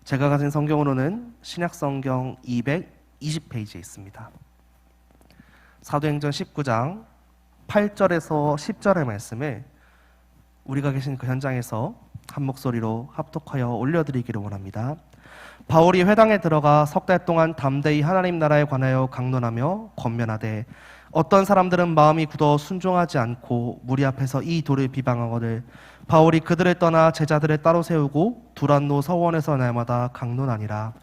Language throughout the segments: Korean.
제가 가진 성경으로는 신약성경 220페이지에 있습니다. 사도행전 19장 8절에서 10절의 말씀을 우리가 계신 그 현장에서 한 목소리로 합독하여 올려드리기를 원합니다. 바울이 회당에 들어가 석 달 동안 담대히 하나님 나라에 관하여 강론하며 권면하되 어떤 사람들은 마음이 굳어 순종하지 않고 무리 앞에서 이 도를 비방하거늘 바울이 그들을 떠나 제자들을 따로 세우고 두란노 서원에서 날마다 강론하니라.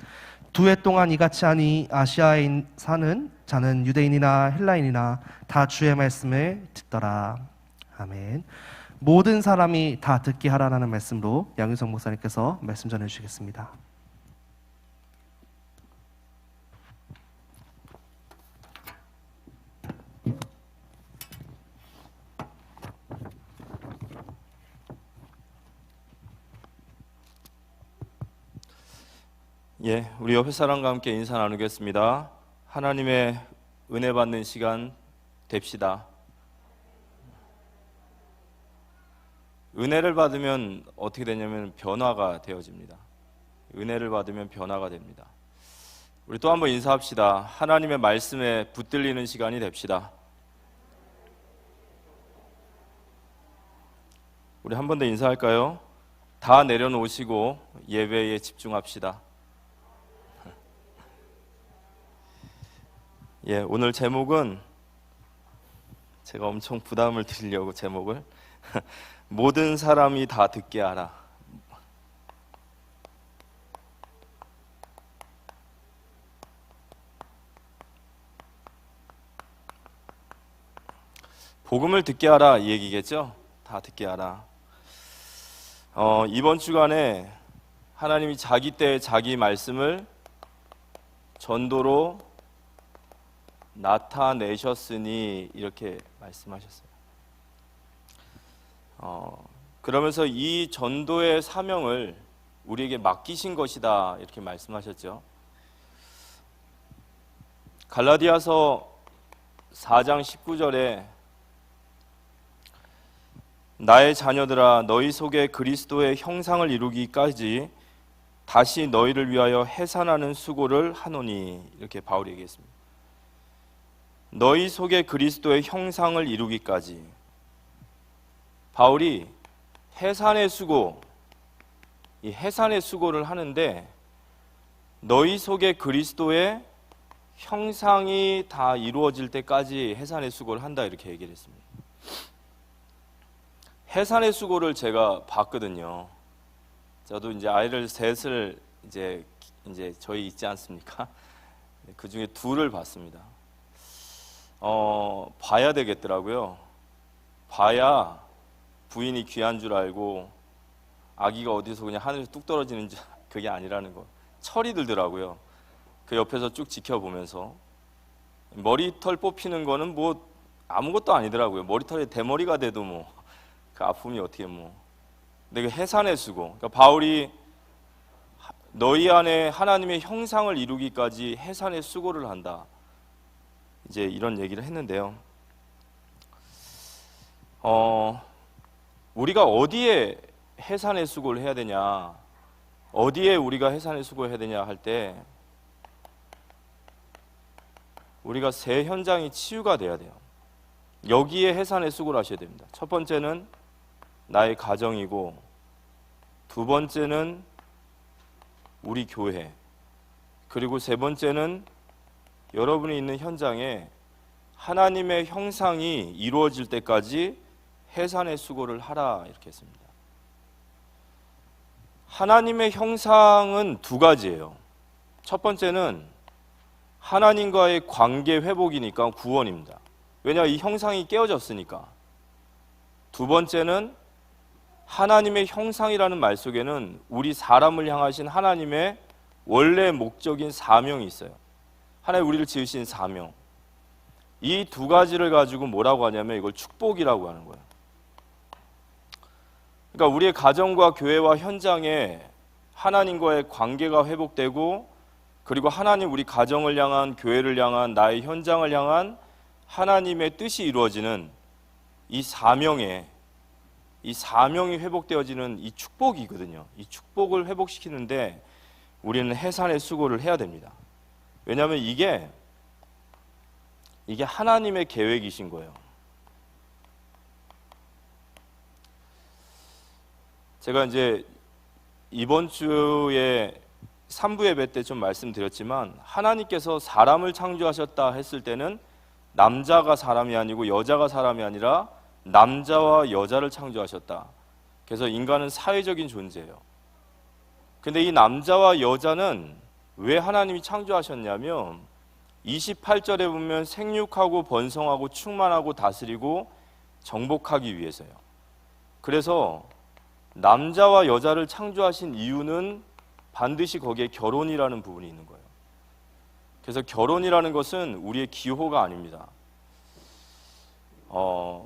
2해 동안 이같이 하니 아시아에 사는 자는 유대인이나 헬라인이나 다 주의 말씀을 듣더라. 아멘. 모든 사람이 다 듣게 하라는 말씀으로 양윤성 목사님께서 말씀 전해주시겠습니다. 우리 옆에 사람과 함께 인사 나누겠습니다. 하나님의 은혜 받는 시간 됩시다. 은혜를 받으면 어떻게 되냐면 변화가 되어집니다. 은혜를 받으면 변화가 됩니다. 우리 또 한번 인사합시다. 하나님의 말씀에 붙들리는 시간이 됩시다. 우리 한 번 더 인사할까요? 다 내려놓으시고 예배에 집중합시다. 오늘 제목은 제가 엄청 부담을 드리려고 제목을 모든 사람이 다 듣게 하라. 복음을 듣게 하라 이 얘기겠죠? 다 듣게 하라. 이번 주간에 하나님이 자기 때에 자기 말씀을 전도로 나타내셨으니 이렇게 말씀하셨어요. 그러면서 이 전도의 사명을 우리에게 맡기신 것이다 이렇게 말씀하셨죠. 갈라디아서 4장 19절에 나의 자녀들아 너희 속에 그리스도의 형상을 이루기까지 다시 너희를 위하여 해산하는 수고를 하노니 이렇게 바울이 얘기했습니다. 너희 속에 그리스도의 형상을 이루기까지. 바울이 해산의 수고, 이 해산의 수고를 하는데 너희 속에 그리스도의 형상이 다 이루어질 때까지 해산의 수고를 한다 이렇게 얘기를 했습니다. 해산의 수고를 제가 봤거든요. 저도 이제 아이를 셋을 이제 저희 있지 않습니까? 그 중에 둘을 봤습니다. 봐야 되겠더라고요. 봐야 부인이 귀한 줄 알고 아기가 어디서 그냥 하늘에서 뚝 떨어지는 줄 그게 아니라는 거. 철이 들더라고요. 그 옆에서 쭉 지켜보면서 머리털 뽑히는 거는 뭐 아무것도 아니더라고요. 머리털에 대머리가 돼도 뭐 그 아픔이 어떻게 뭐. 근데 그 해산의 수고. 그러니까 바울이 너희 안에 하나님의 형상을 이루기까지 해산의 수고를 한다. 이제 이런 얘기를 했는데요. 우리가 어디에 해산의 수고를 해야 되냐, 어디에 우리가 해산의 수고를 해야 되냐 할 때 우리가 세 현장이 치유가 돼야 돼요. 여기에 해산의 수고를 하셔야 됩니다. 첫 번째는 나의 가정이고, 두 번째는 우리 교회, 그리고 세 번째는 여러분이 있는 현장에 하나님의 형상이 이루어질 때까지 해산의 수고를 하라 이렇게 했습니다. 하나님의 형상은 두 가지예요. 첫 번째는 하나님과의 관계 회복이니까 구원입니다. 왜냐, 이 형상이 깨어졌으니까. 두 번째는 하나님의 형상이라는 말 속에는 우리 사람을 향하신 하나님의 원래 목적인 사명이 있어요. 하나님 우리를 지으신 사명. 이 두 가지를 가지고 뭐라고 하냐면 이걸 축복이라고 하는 거예요. 그러니까 우리의 가정과 교회와 현장에 하나님과의 관계가 회복되고, 그리고 하나님 우리 가정을 향한, 교회를 향한, 나의 현장을 향한 하나님의 뜻이 이루어지는 이 사명이 회복되어지는 이 축복이거든요. 이 축복을 회복시키는데 우리는 해산의 수고를 해야 됩니다. 왜냐하면 이게 하나님의 계획이신 거예요. 제가 이제 이번 주에 3부 예배 때 좀 말씀드렸지만 하나님께서 사람을 창조하셨다 했을 때는 남자가 사람이 아니고 여자가 사람이 아니라 남자와 여자를 창조하셨다. 그래서 인간은 사회적인 존재예요. 근데 이 남자와 여자는 왜 하나님이 창조하셨냐면 28절에 보면 생육하고 번성하고 충만하고 다스리고 정복하기 위해서요. 그래서 남자와 여자를 창조하신 이유는 반드시 거기에 결혼이라는 부분이 있는 거예요. 그래서 결혼이라는 것은 우리의 기호가 아닙니다.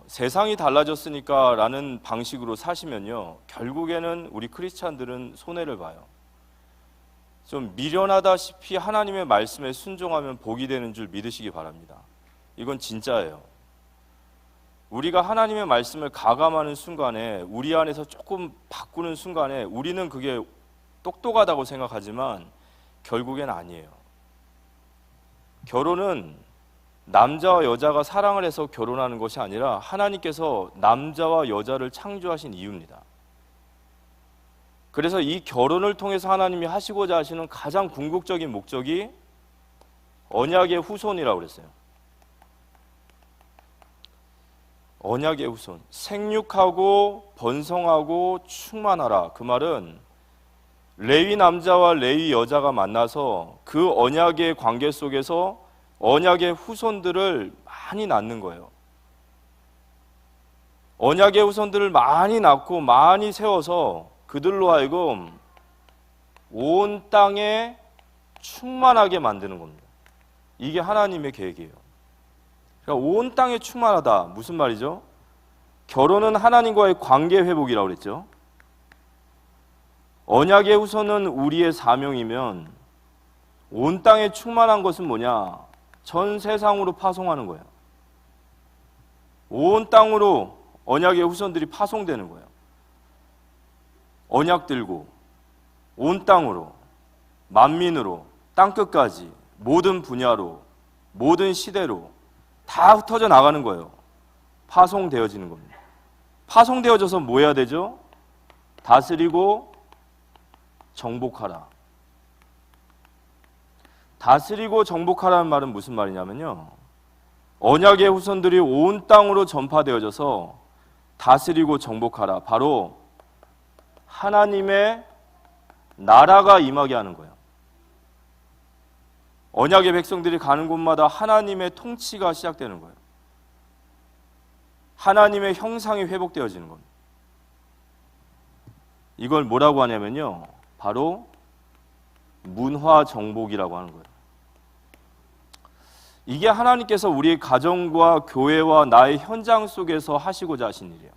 세상이 달라졌으니까 라는 방식으로 사시면요, 결국에는 우리 크리스찬들은 손해를 봐요. 좀 미련하다시피 하나님의 말씀에 순종하면 복이 되는 줄 믿으시기 바랍니다. 이건 진짜예요. 우리가 하나님의 말씀을 가감하는 순간에, 우리 안에서 조금 바꾸는 순간에 우리는 그게 똑똑하다고 생각하지만 결국엔 아니에요. 결혼은 남자와 여자가 사랑을 해서 결혼하는 것이 아니라 하나님께서 남자와 여자를 창조하신 이유입니다. 그래서 이 결혼을 통해서 하나님이 하시고자 하시는 가장 궁극적인 목적이 언약의 후손이라고 그랬어요. 언약의 후손, 생육하고 번성하고 충만하라. 그 말은 레위 남자와 레위 여자가 만나서 그 언약의 관계 속에서 언약의 후손들을 많이 낳는 거예요. 언약의 후손들을 많이 낳고 많이 세워서 그들로 하여금 온 땅에 충만하게 만드는 겁니다. 이게 하나님의 계획이에요. 그러니까 온 땅에 충만하다. 무슨 말이죠? 결혼은 하나님과의 관계 회복이라고 그랬죠. 언약의 후손은 우리의 사명이면 온 땅에 충만한 것은 뭐냐? 전 세상으로 파송하는 거예요. 온 땅으로 언약의 후손들이 파송되는 거예요. 언약 들고 온 땅으로, 만민으로, 땅끝까지, 모든 분야로, 모든 시대로 다 흩어져 나가는 거예요. 파송되어지는 겁니다. 파송되어져서 뭐 해야 되죠? 다스리고 정복하라. 다스리고 정복하라는 말은 무슨 말이냐면요, 언약의 후손들이 온 땅으로 전파되어져서 다스리고 정복하라. 바로 하나님의 나라가 임하게 하는 거예요. 언약의 백성들이 가는 곳마다 하나님의 통치가 시작되는 거예요. 하나님의 형상이 회복되어지는 겁니다. 이걸 뭐라고 하냐면요, 바로 문화 정복이라고 하는 거예요. 이게 하나님께서 우리 가정과 교회와 나의 현장 속에서 하시고자 하신 일이에요.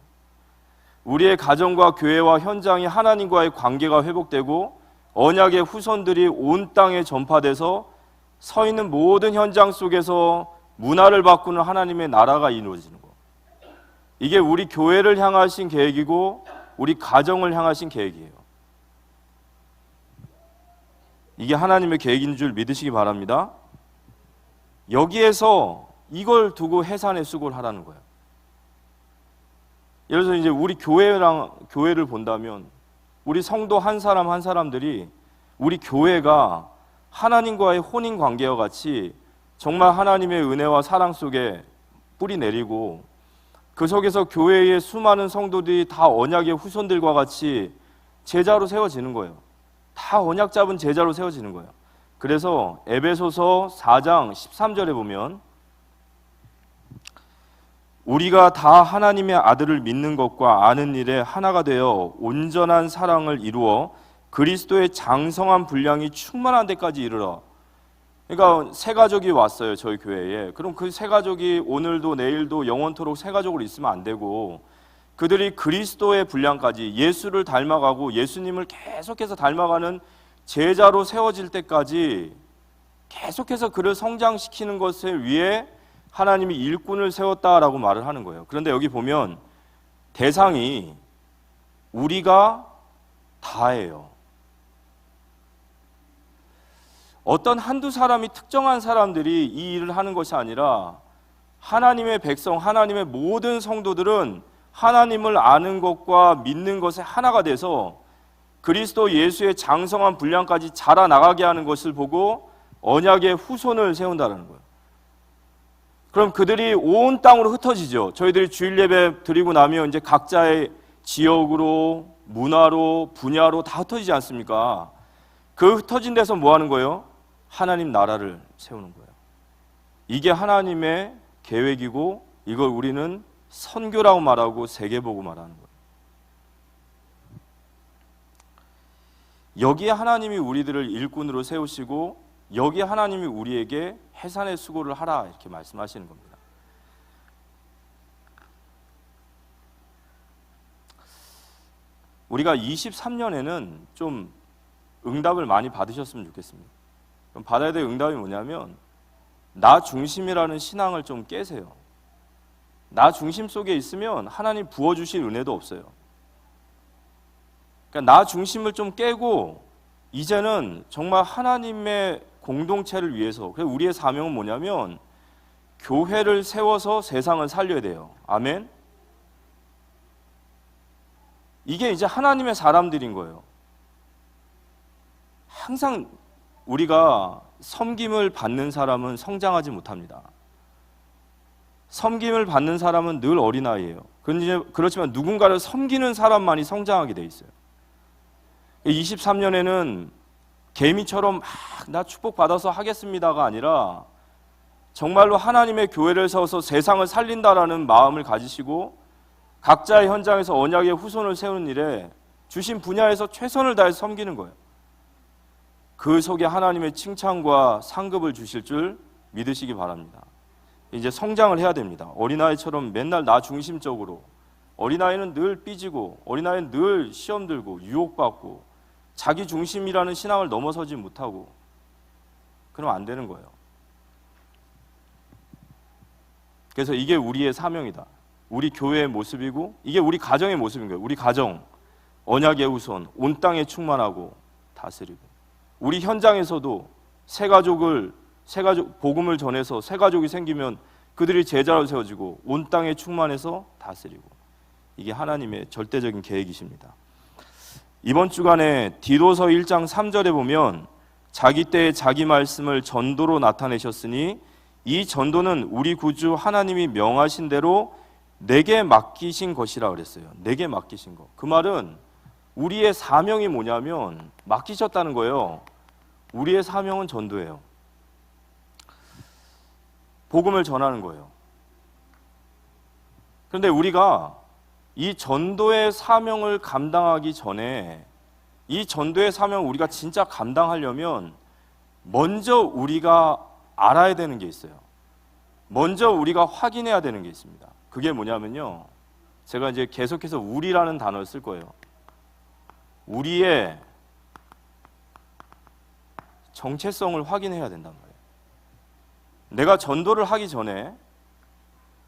우리의 가정과 교회와 현장이 하나님과의 관계가 회복되고 언약의 후손들이 온 땅에 전파돼서 서 있는 모든 현장 속에서 문화를 바꾸는 하나님의 나라가 이루어지는 거. 이게 우리 교회를 향하신 계획이고 우리 가정을 향하신 계획이에요. 이게 하나님의 계획인 줄 믿으시기 바랍니다. 여기에서 이걸 두고 해산의 수고를 하라는 거예요. 예를 들어서 이제 우리 교회를 본다면 우리 성도 한 사람 한 사람들이 우리 교회가 하나님과의 혼인 관계와 같이 정말 하나님의 은혜와 사랑 속에 뿌리 내리고 그 속에서 교회의 수많은 성도들이 다 언약의 후손들과 같이 제자로 세워지는 거예요. 다 언약 잡은 제자로 세워지는 거예요. 그래서 에베소서 4장 13절에 보면 우리가 다 하나님의 아들을 믿는 것과 아는 일에 하나가 되어 온전한 사랑을 이루어 그리스도의 장성한 분량이 충만한 데까지 이르러. 그러니까 새 가족이 왔어요, 저희 교회에. 그럼 그 새 가족이 오늘도 내일도 영원토록 새 가족으로 있으면 안 되고 그들이 그리스도의 분량까지 예수를 닮아가고 예수님을 계속해서 닮아가는 제자로 세워질 때까지 계속해서 그를 성장시키는 것을 위해 하나님이 일꾼을 세웠다라고 말을 하는 거예요. 그런데 여기 보면 대상이 우리가 다예요. 어떤 한두 사람이 특정한 사람들이 이 일을 하는 것이 아니라 하나님의 백성, 하나님의 모든 성도들은 하나님을 아는 것과 믿는 것에 하나가 돼서 그리스도 예수의 장성한 분량까지 자라나가게 하는 것을 보고 언약의 후손을 세운다는 거예요. 그럼 그들이 온 땅으로 흩어지죠. 저희들이 주일 예배 드리고 나면 이제 각자의 지역으로, 문화로, 분야로 다 흩어지지 않습니까? 그 흩어진 데서 뭐 하는 거예요? 하나님 나라를 세우는 거예요. 이게 하나님의 계획이고 이걸 우리는 선교라고 말하고 세계보고 말하는 거예요. 여기에 하나님이 우리들을 일꾼으로 세우시고 여기에 하나님이 우리에게 해산의 수고를 하라 이렇게 말씀하시는 겁니다. 우리가 23년에는 좀 응답을 많이 받으셨으면 좋겠습니다. 그럼 받아야 될 응답이 뭐냐면 나 중심이라는 신앙을 좀 깨세요. 나 중심 속에 있으면 하나님 부어주실 은혜도 없어요. 그러니까 나 중심을 좀 깨고 이제는 정말 하나님의 공동체를 위해서, 그래서 우리의 사명은 뭐냐면 교회를 세워서 세상을 살려야 돼요. 아멘. 이게 이제 하나님의 사람들인 거예요. 항상 우리가 섬김을 받는 사람은 성장하지 못합니다. 섬김을 받는 사람은 늘 어린아이예요. 그렇지만 누군가를 섬기는 사람만이 성장하게 돼 있어요. 23년에는 개미처럼 나 축복받아서 하겠습니다가 아니라 정말로 하나님의 교회를 세워서 세상을 살린다라는 마음을 가지시고 각자의 현장에서 언약의 후손을 세우는 일에 주신 분야에서 최선을 다해서 섬기는 거예요. 그 속에 하나님의 칭찬과 상급을 주실 줄 믿으시기 바랍니다. 이제 성장을 해야 됩니다. 어린아이처럼 맨날 나 중심적으로, 어린아이는 늘 삐지고 어린아이는 늘 시험 들고 유혹받고 자기 중심이라는 신앙을 넘어서지 못하고 그러면 안 되는 거예요. 그래서 이게 우리의 사명이다. 우리 교회의 모습이고 이게 우리 가정의 모습인 거예요. 우리 가정, 언약의 후손, 온 땅에 충만하고 다스리고 우리 현장에서도 새 가족을 복음을 전해서 새 가족이 생기면 그들이 제자로 세워지고 온 땅에 충만해서 다스리고 이게 하나님의 절대적인 계획이십니다. 이번 주간에 디도서 1장 3절에 보면 자기 때에 자기 말씀을 전도로 나타내셨으니 이 전도는 우리 구주 하나님이 명하신 대로 내게 맡기신 것이라 그랬어요. 내게 맡기신 것. 그 말은 우리의 사명이 뭐냐면 맡기셨다는 거예요. 우리의 사명은 전도예요. 복음을 전하는 거예요. 그런데 우리가 이 전도의 사명을 감당하기 전에 이 전도의 사명을 우리가 진짜 감당하려면 먼저 우리가 알아야 되는 게 있어요. 먼저 우리가 확인해야 되는 게 있습니다. 그게 뭐냐면요. 제가 이제 계속해서 우리라는 단어를 쓸 거예요. 우리의 정체성을 확인해야 된단 말이에요. 내가 전도를 하기 전에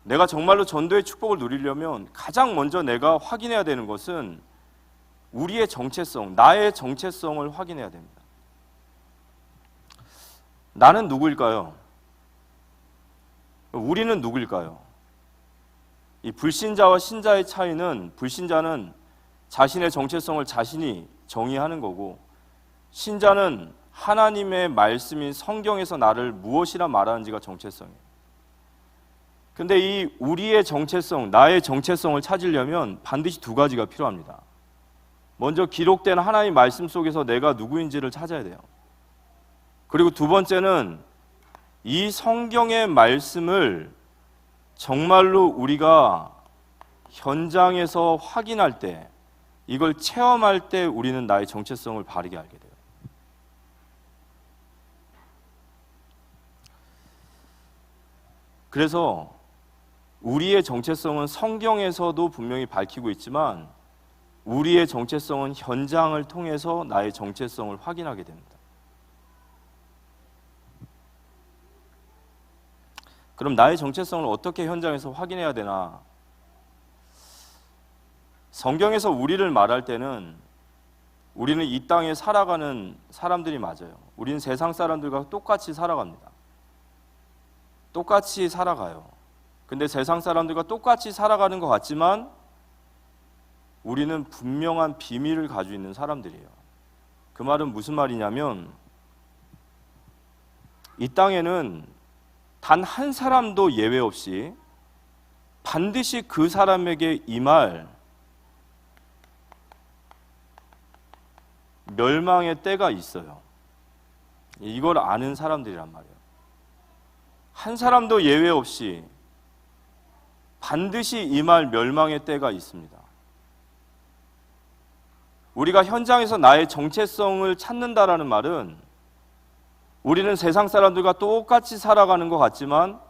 내가 정말로 전도의 축복을 누리려면 가장 먼저 내가 확인해야 되는 것은 우리의 정체성, 나의 정체성을 확인해야 됩니다. 나는 누구일까요? 우리는 누구일까요? 이 불신자와 신자의 차이는 불신자는 자신의 정체성을 자신이 정의하는 거고 신자는 하나님의 말씀인 성경에서 나를 무엇이라 말하는지가 정체성이에요. 근데 이 우리의 정체성, 나의 정체성을 찾으려면 반드시 두 가지가 필요합니다. 먼저 기록된 하나님의 말씀 속에서 내가 누구인지를 찾아야 돼요. 그리고 두 번째는 이 성경의 말씀을 정말로 우리가 현장에서 확인할 때, 이걸 체험할 때 우리는 나의 정체성을 바르게 알게 돼요. 그래서 우리의 정체성은 성경에서도 분명히 밝히고 있지만 우리의 정체성은 현장을 통해서 나의 정체성을 확인하게 됩니다. 그럼 나의 정체성을 어떻게 현장에서 확인해야 되나? 성경에서 우리를 말할 때는 우리는 이 땅에 살아가는 사람들이 맞아요. 우리는 세상 사람들과 똑같이 살아갑니다. 똑같이 살아가요. 근데 세상 사람들과 똑같이 살아가는 것 같지만 우리는 분명한 비밀을 가지고 있는 사람들이에요. 그 말은 무슨 말이냐면 이 땅에는 단 한 사람도 예외 없이 반드시 그 사람에게 임할 멸망의 때가 있어요. 이걸 아는 사람들이란 말이에요. 한 사람도 예외 없이 반드시 임할 멸망의 때가 있습니다. 우리가 현장에서 나의 정체성을 찾는다라는 말은 우리는 세상 사람들과 똑같이 살아가는 것 같지만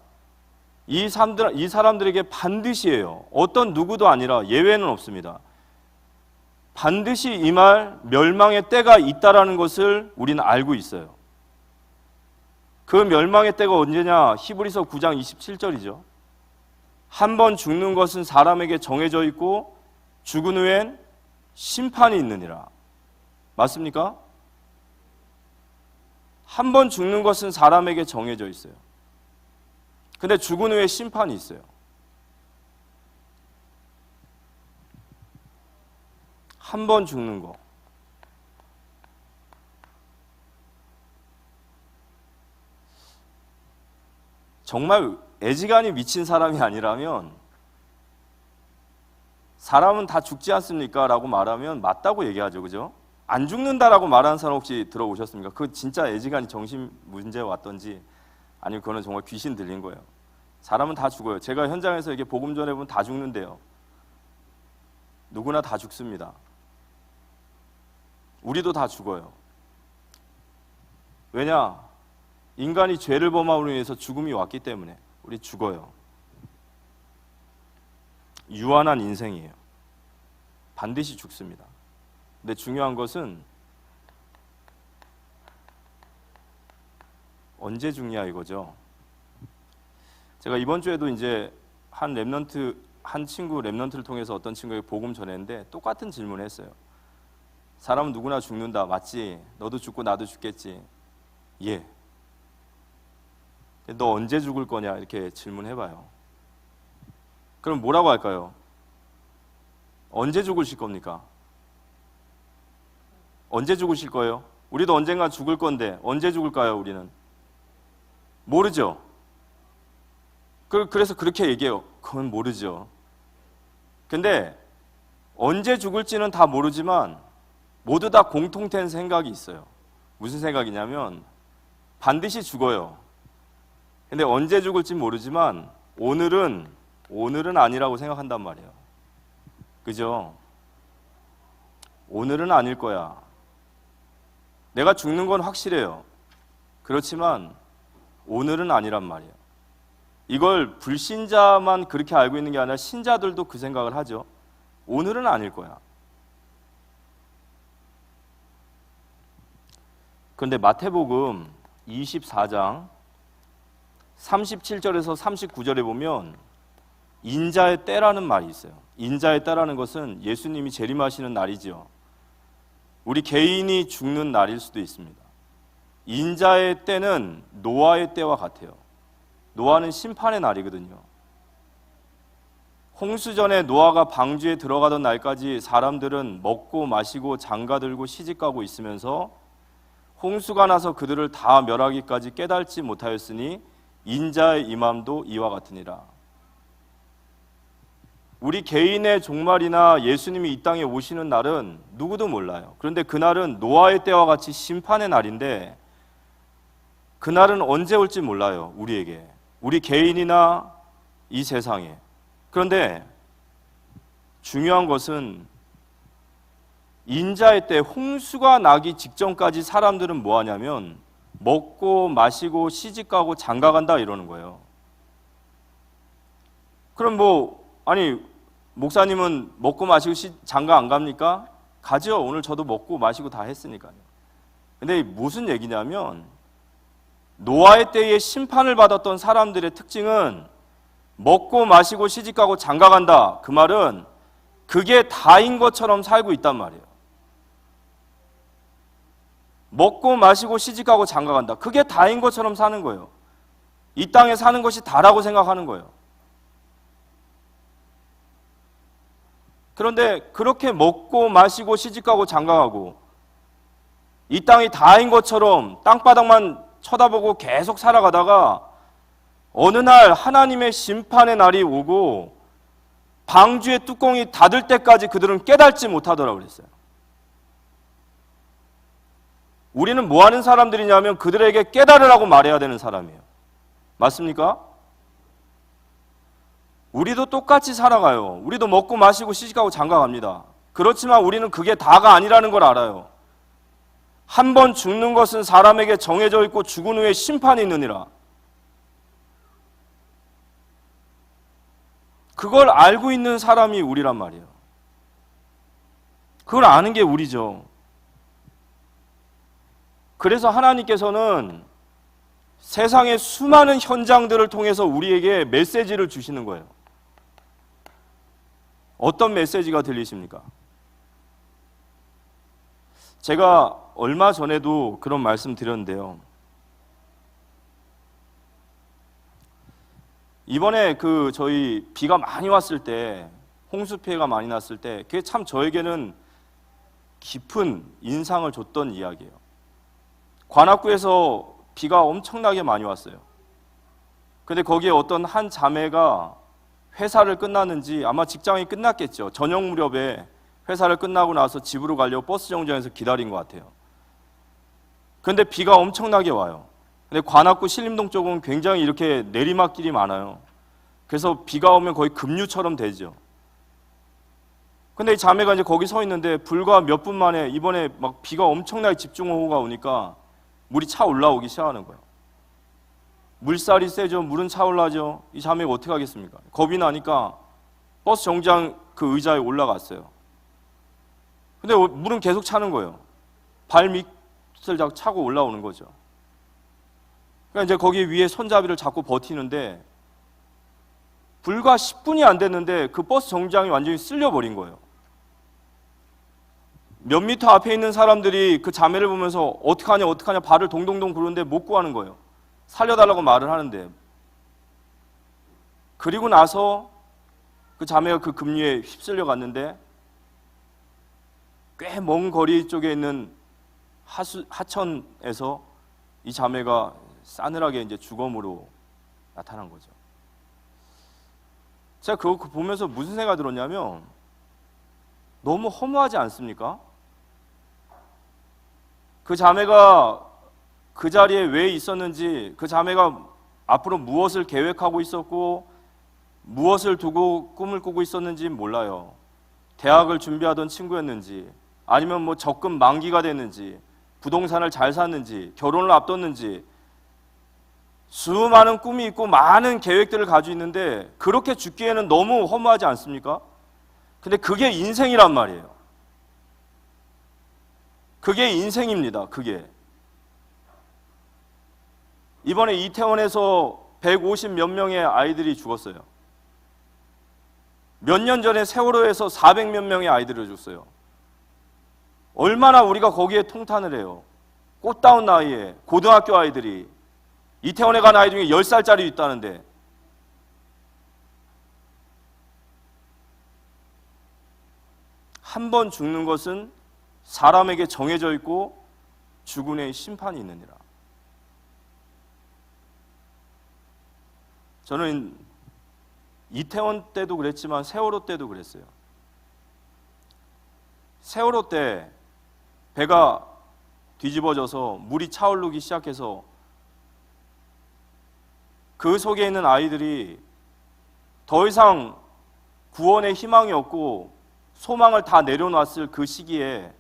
이 사람들에게 반드시예요. 어떤 누구도 아니라 예외는 없습니다. 반드시 임할 멸망의 때가 있다라는 것을 우리는 알고 있어요. 그 멸망의 때가 언제냐? 히브리서 9장 27절이죠. 한 번 죽는 것은 사람에게 정해져 있고 죽은 후엔 심판이 있느니라. 맞습니까? 한 번 죽는 것은 사람에게 정해져 있어요. 근데 죽은 후에 심판이 있어요. 한 번 죽는 거. 정말 애지간히 미친 사람이 아니라면 사람은 다 죽지 않습니까? 라고 말하면 맞다고 얘기하죠. 그죠? 안 죽는다라고 말하는 사람 혹시 들어보셨습니까? 그 진짜 애지간히 정신 문제 왔던지 아니면 그거는 정말 귀신 들린 거예요. 사람은 다 죽어요. 제가 현장에서 이게 복음 전해보면 다 죽는데요. 누구나 다 죽습니다. 우리도 다 죽어요. 왜냐? 인간이 죄를 범함으로 인해서 죽음이 왔기 때문에 우리 죽어요. 유한한 인생이에요. 반드시 죽습니다. 근데 중요한 것은 언제 죽냐 이거죠. 제가 이번 주에도 이제 한 친구 랩넌트를 통해서 어떤 친구에게 복음 전했는데 똑같은 질문을 했어요. 사람은 누구나 죽는다. 맞지? 너도 죽고 나도 죽겠지. 예. 너 언제 죽을 거냐 이렇게 질문해봐요. 그럼 뭐라고 할까요? 언제 죽으실 겁니까? 언제 죽으실 거예요? 우리도 언젠가 죽을 건데 언제 죽을까요? 우리는 모르죠. 그래서 그렇게 얘기해요. 그건 모르죠. 근데 언제 죽을지는 다 모르지만 모두 다 공통된 생각이 있어요. 무슨 생각이냐면 반드시 죽어요. 근데 언제 죽을지 모르지만 오늘은 아니라고 생각한단 말이에요. 그죠? 오늘은 아닐 거야. 내가 죽는 건 확실해요. 그렇지만 오늘은 아니란 말이에요. 이걸 불신자만 그렇게 알고 있는 게 아니라 신자들도 그 생각을 하죠. 오늘은 아닐 거야. 그런데 마태복음 24장 37절에서 39절에 보면 인자의 때라는 말이 있어요. 인자의 때라는 것은 예수님이 재림하시는 날이죠. 우리 개인이 죽는 날일 수도 있습니다. 인자의 때는 노아의 때와 같아요. 노아는 심판의 날이거든요. 홍수전에 노아가 방주에 들어가던 날까지 사람들은 먹고 마시고 장가들고 시집가고 있으면서 홍수가 나서 그들을 다 멸하기까지 깨닫지 못하였으니 인자의 임함도 이와 같으니라. 우리 개인의 종말이나 예수님이 이 땅에 오시는 날은 누구도 몰라요. 그런데 그날은 노아의 때와 같이 심판의 날인데 그날은 언제 올지 몰라요. 우리에게. 우리 개인이나 이 세상에. 그런데 중요한 것은 인자의 때 홍수가 나기 직전까지 사람들은 뭐 하냐면 먹고 마시고 시집가고 장가간다 이러는 거예요. 그럼 목사님은 먹고 마시고 장가 안 갑니까? 가죠. 오늘 저도 먹고 마시고 다 했으니까요. 근데 무슨 얘기냐면 노아의 때에 심판을 받았던 사람들의 특징은 먹고 마시고 시집가고 장가간다. 그 말은 그게 다인 것처럼 살고 있단 말이에요. 먹고 마시고 시집가고 장가간다. 그게 다인 것처럼 사는 거예요. 이 땅에 사는 것이 다라고 생각하는 거예요. 그런데 그렇게 먹고 마시고 시집가고 장가가고 이 땅이 다인 것처럼 땅바닥만 쳐다보고 계속 살아가다가 어느 날 하나님의 심판의 날이 오고 방주의 뚜껑이 닫을 때까지 그들은 깨닫지 못하더라고 그랬어요. 우리는 뭐 하는 사람들이냐면 그들에게 깨달으라고 말해야 되는 사람이에요. 맞습니까? 우리도 똑같이 살아가요. 우리도 먹고 마시고 시집가고 장가갑니다. 그렇지만 우리는 그게 다가 아니라는 걸 알아요. 한 번 죽는 것은 사람에게 정해져 있고 죽은 후에 심판이 있느니라. 그걸 알고 있는 사람이 우리란 말이에요. 그걸 아는 게 우리죠. 그래서 하나님께서는 세상의 수많은 현장들을 통해서 우리에게 메시지를 주시는 거예요. 어떤 메시지가 들리십니까? 제가 얼마 전에도 그런 말씀 드렸는데요. 이번에 저희 비가 많이 왔을 때, 홍수 피해가 많이 났을 때, 그게 참 저에게는 깊은 인상을 줬던 이야기예요. 관악구에서 비가 엄청나게 많이 왔어요. 근데 거기에 어떤 한 자매가 회사를 끝났는지 아마 직장이 끝났겠죠. 저녁 무렵에 회사를 끝나고 나서 집으로 가려고 버스 정류장에서 기다린 것 같아요. 근데 비가 엄청나게 와요. 근데 관악구 신림동 쪽은 굉장히 이렇게 내리막길이 많아요. 그래서 비가 오면 거의 급류처럼 되죠. 근데 이 자매가 이제 거기 서 있는데 불과 몇 분 만에 이번에 막 비가 엄청나게 집중호우가 오니까 물이 차 올라오기 시작하는 거예요. 물살이 세죠. 물은 차 올라죠. 이 자매가 어떻게 하겠습니까? 겁이 나니까 버스 정류장 그 의자에 올라갔어요. 근데 물은 계속 차는 거예요. 발 밑을 차고 올라오는 거죠. 그러니까 이제 거기 위에 손잡이를 잡고 버티는데 불과 10분이 안 됐는데 그 버스 정류장이 완전히 쓸려버린 거예요. 몇 미터 앞에 있는 사람들이 그 자매를 보면서 어떡하냐 발을 동동동 구르는데 못 구하는 거예요. 살려달라고 말을 하는데. 그리고 나서 그 자매가 그 급류에 휩쓸려 갔는데 꽤 먼 거리 쪽에 있는 하천에서 이 자매가 싸늘하게 이제 주검으로 나타난 거죠. 제가 그거 보면서 무슨 생각이 들었냐면 너무 허무하지 않습니까? 그 자매가 그 자리에 왜 있었는지, 그 자매가 앞으로 무엇을 계획하고 있었고 무엇을 두고 꿈을 꾸고 있었는지 몰라요. 대학을 준비하던 친구였는지 아니면 뭐 적금 만기가 됐는지 부동산을 잘 샀는지 결혼을 앞뒀는지 수많은 꿈이 있고 많은 계획들을 가지고 있는데 그렇게 죽기에는 너무 허무하지 않습니까? 근데 그게 인생이란 말이에요. 그게 인생입니다. 그게. 이번에 이태원에서 150 몇 명의 아이들이 죽었어요. 몇 년 전에 세월호에서 400 몇 명의 아이들을 죽었어요. 얼마나 우리가 거기에 통탄을 해요. 꽃다운 나이에 고등학교 아이들이 이태원에 간 아이 중에 10살짜리 있다는데 한 번 죽는 것은 사람에게 정해져 있고 죽은 후에 심판이 있느니라. 저는 이태원 때도 그랬지만 세월호 때도 그랬어요. 세월호 때 배가 뒤집어져서 물이 차오르기 시작해서 그 속에 있는 아이들이 더 이상 구원의 희망이 없고 소망을 다 내려놨을 그 시기에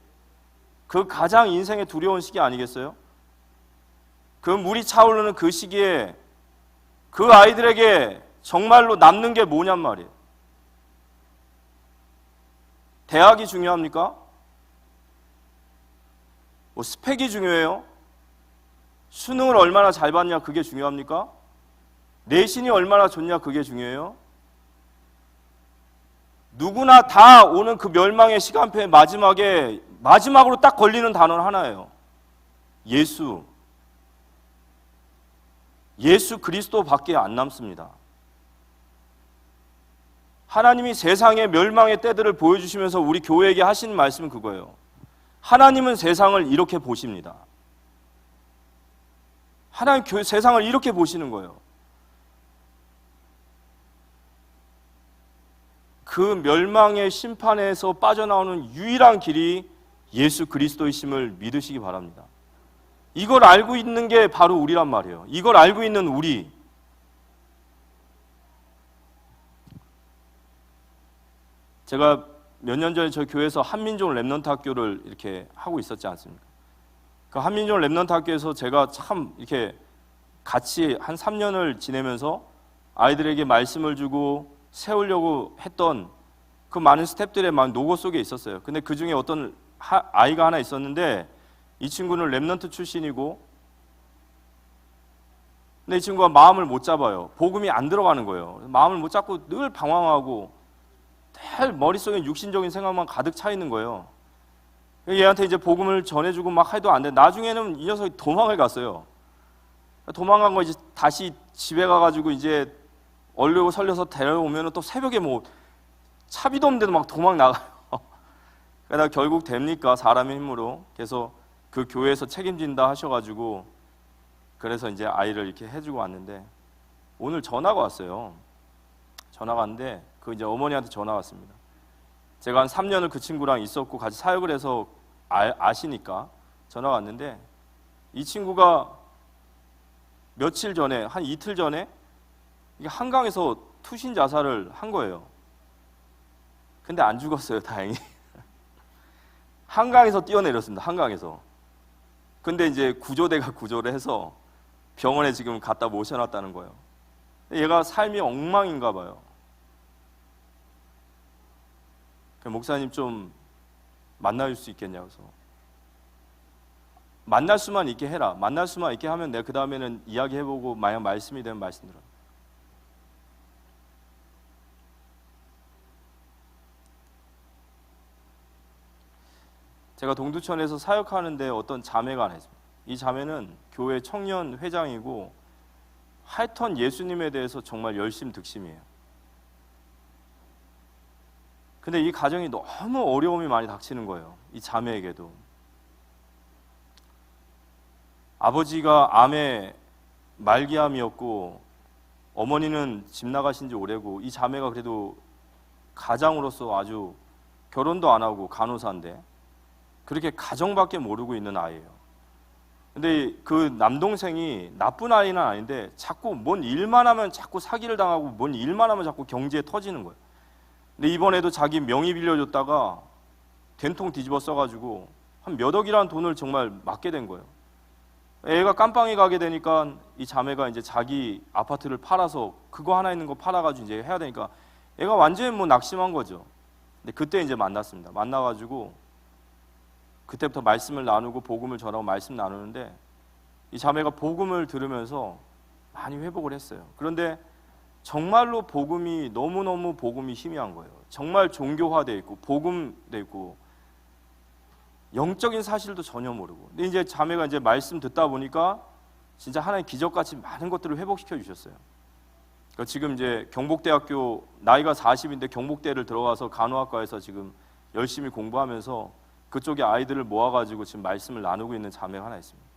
그 가장 인생에 두려운 시기 아니겠어요? 그 물이 차오르는 그 시기에 그 아이들에게 정말로 남는 게 뭐냔 말이에요. 대학이 중요합니까? 뭐 스펙이 중요해요? 수능을 얼마나 잘 봤냐 그게 중요합니까? 내신이 얼마나 좋냐 그게 중요해요? 누구나 다 오는 그 멸망의 시간표의 마지막으로 딱 걸리는 단어는 하나예요. 예수 그리스도밖에 안 남습니다. 하나님이 세상의 멸망의 때들을 보여주시면서 우리 교회에게 하시는 말씀은 그거예요. 하나님은 세상을 이렇게 보십니다. 하나님 세상을 이렇게 보시는 거예요. 그 멸망의 심판에서 빠져나오는 유일한 길이 예수 그리스도이심을 믿으시기 바랍니다. 이걸 알고 있는 게 바로 우리란 말이에요. 이걸 알고 있는 우리. 제가 몇 년 전에 저희 교회에서 한민족 랩넌트 학교를 이렇게 하고 있었지 않습니까? 그 한민족 랩넌트 학교에서 제가 참 이렇게 같이 한 3년을 지내면서 아이들에게 말씀을 주고 세우려고 했던 그 많은 스텝들의 막 노고 속에 있었어요. 근데 그 중에 어떤 아이가 하나 있었는데 이 친구는 랩넌트 출신이고, 근데 이 친구가 마음을 못 잡아요. 복음이 안 들어가는 거예요. 마음을 못 잡고 늘 방황하고 늘 머릿속에 육신적인 생각만 가득 차 있는 거예요. 얘한테 이제 복음을 전해주고 막 해도 안 돼. 나중에는 이 녀석이 도망을 갔어요. 도망간 거 이제 다시 집에 가가지고 이제 얼려고 설려서 데려오면 또 새벽에 뭐 차비도 없는데도 막 도망 나가요. 그러다 결국 됩니까? 사람의 힘으로. 그래서 그 교회에서 책임진다 하셔가지고 그래서 이제 아이를 이렇게 해주고 왔는데 오늘 전화가 왔어요. 전화가 왔는데 그 이제 어머니한테 전화 왔습니다. 제가 한 3년을 그 친구랑 있었고 같이 사역을 해서 아시니까 전화가 왔는데 이 친구가 며칠 전에 한 이틀 전에 이게 한강에서 투신 자살을 한 거예요. 근데 안 죽었어요, 다행히. 한강에서 뛰어내렸습니다. 한강에서. 근데 이제 구조대가 구조를 해서 병원에 지금 갖다 모셔놨다는 거예요. 얘가 삶이 엉망인가 봐요. 목사님 좀 만날 수 있겠냐고 해서 만날 수만 있게 해라. 만날 수만 있게 하면 내가 그 다음에는 이야기해보고 만약 말씀이 되면 말씀드려. 제가 동두천에서 사역하는데 어떤 자매가 하나 있습니다. 이 자매는 교회 청년 회장이고 하여튼 예수님에 대해서 정말 열심득심이에요. 근데 이 가정이 너무 어려움이 많이 닥치는 거예요. 이 자매에게도. 아버지가 암에 말기암이었고 어머니는 집 나가신 지 오래고 이 자매가 그래도 가장으로서 아주 결혼도 안 하고 간호사인데 그렇게 가정밖에 모르고 있는 아이예요. 근데 그 남동생이 나쁜 아이는 아닌데 자꾸 뭔 일만 하면 자꾸 사기를 당하고 뭔 일만 하면 자꾸 경제에 터지는 거예요. 근데 이번에도 자기 명의 빌려줬다가 된통 뒤집어 써가지고 한 몇 억이라는 돈을 정말 맞게 된 거예요. 애가 깜빵에 가게 되니까 이 자매가 이제 자기 아파트를 팔아서 그거 하나 있는 거 팔아가지고 이제 해야 되니까 애가 완전히 뭐 낙심한 거죠. 근데 그때 이제 만났습니다. 만나가지고 그때부터 말씀을 나누고 복음을 전하고 말씀 나누는데 이 자매가 복음을 들으면서 많이 회복을 했어요. 그런데 정말로 복음이 너무너무 복음이 희미한 거예요. 정말 종교화되어 있고 복음되어 있고 영적인 사실도 전혀 모르고. 근데 이제 자매가 이제 말씀 듣다 보니까 진짜 하나님 기적같이 많은 것들을 회복시켜 주셨어요. 그러니까 지금 이제 경복대학교 나이가 40인데 경복대를 들어가서 간호학과에서 지금 열심히 공부하면서 그쪽에 아이들을 모아가지고 지금 말씀을 나누고 있는 자매가 하나 있습니다.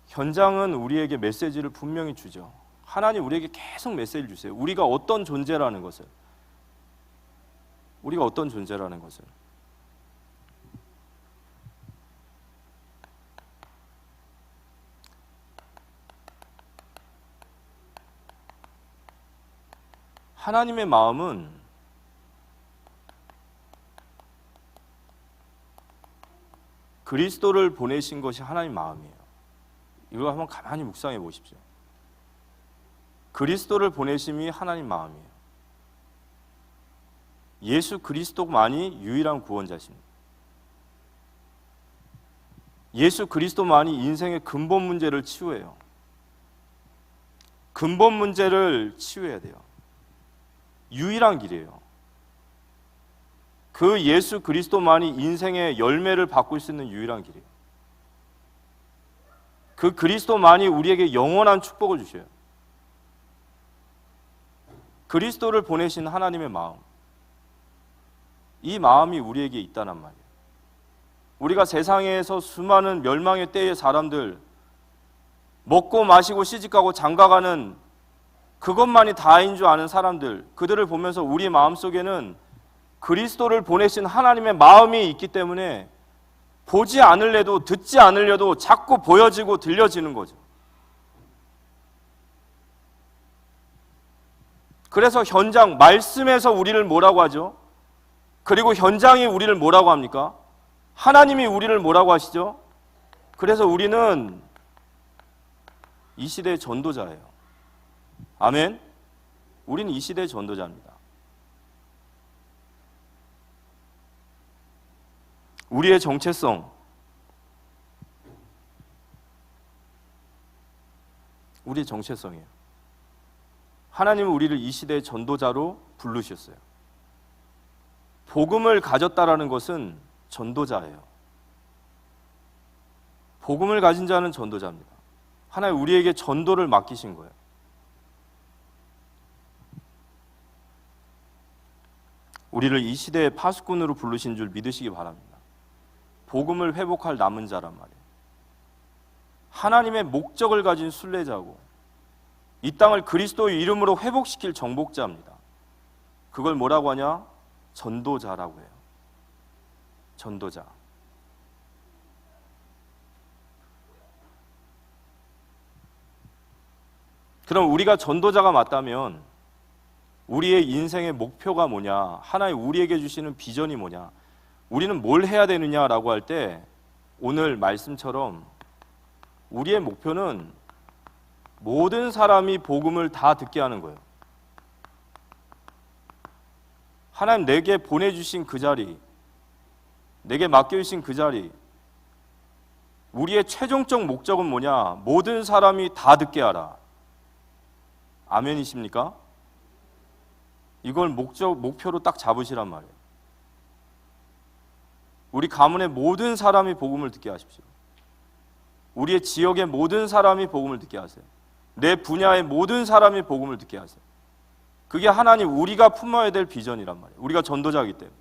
현장은 우리에게 메시지를 분명히 주죠. 하나님 우리에게 계속 메시지를 주세요. 우리가 어떤 존재라는 것을. 우리가 어떤 존재라는 것을. 하나님의 마음은 그리스도를 보내신 것이 하나님 마음이에요. 이걸 한번 가만히 묵상해 보십시오. 그리스도를 보내심이 하나님 마음이에요. 예수 그리스도만이 유일한 구원자십니다. 예수 그리스도만이 인생의 근본 문제를 치유해요. 근본 문제를 치유해야 돼요. 유일한 길이에요. 그 예수 그리스도만이 인생의 열매를 바꿀 수 있는 유일한 길이에요. 그 그리스도만이 우리에게 영원한 축복을 주셔요. 그리스도를 보내신 하나님의 마음, 이 마음이 우리에게 있다란 말이에요. 우리가 세상에서 수많은 멸망의 때의 사람들, 먹고 마시고 시집가고 장가가는 그것만이 다인 줄 아는 사람들, 그들을 보면서 우리 마음속에는 그리스도를 보내신 하나님의 마음이 있기 때문에 보지 않으려도 듣지 않으려도 자꾸 보여지고 들려지는 거죠. 그래서 현장, 말씀에서 우리를 뭐라고 하죠? 그리고 현장이 우리를 뭐라고 합니까? 하나님이 우리를 뭐라고 하시죠? 그래서 우리는 이 시대의 전도자예요. 아멘? 우리는 이 시대의 전도자입니다. 우리의 정체성, 우리의 정체성이에요. 하나님은 우리를 이 시대의 전도자로 부르셨어요. 복음을 가졌다라는 것은 전도자예요. 복음을 가진 자는 전도자입니다. 하나님 우리에게 전도를 맡기신 거예요. 우리를 이 시대의 파수꾼으로 부르신 줄 믿으시기 바랍니다. 복음을 회복할 남은 자란 말이에요. 하나님의 목적을 가진 순례자고 이 땅을 그리스도의 이름으로 회복시킬 정복자입니다. 그걸 뭐라고 하냐? 전도자라고 해요. 전도자. 그럼 우리가 전도자가 맞다면 우리의 인생의 목표가 뭐냐? 하나님 우리에게 주시는 비전이 뭐냐? 우리는 뭘 해야 되느냐라고 할 때 오늘 말씀처럼 우리의 목표는 모든 사람이 복음을 다 듣게 하는 거예요. 하나님 내게 보내주신 그 자리, 내게 맡겨주신 그 자리, 우리의 최종적 목적은 뭐냐? 모든 사람이 다 듣게 하라. 아멘이십니까? 이걸 목표로 딱 잡으시란 말이에요. 우리 가문의 모든 사람이 복음을 듣게 하십시오. 우리의 지역의 모든 사람이 복음을 듣게 하세요. 내 분야의 모든 사람이 복음을 듣게 하세요. 그게 하나님 우리가 품어야 될 비전이란 말이에요. 우리가 전도자이기 때문에.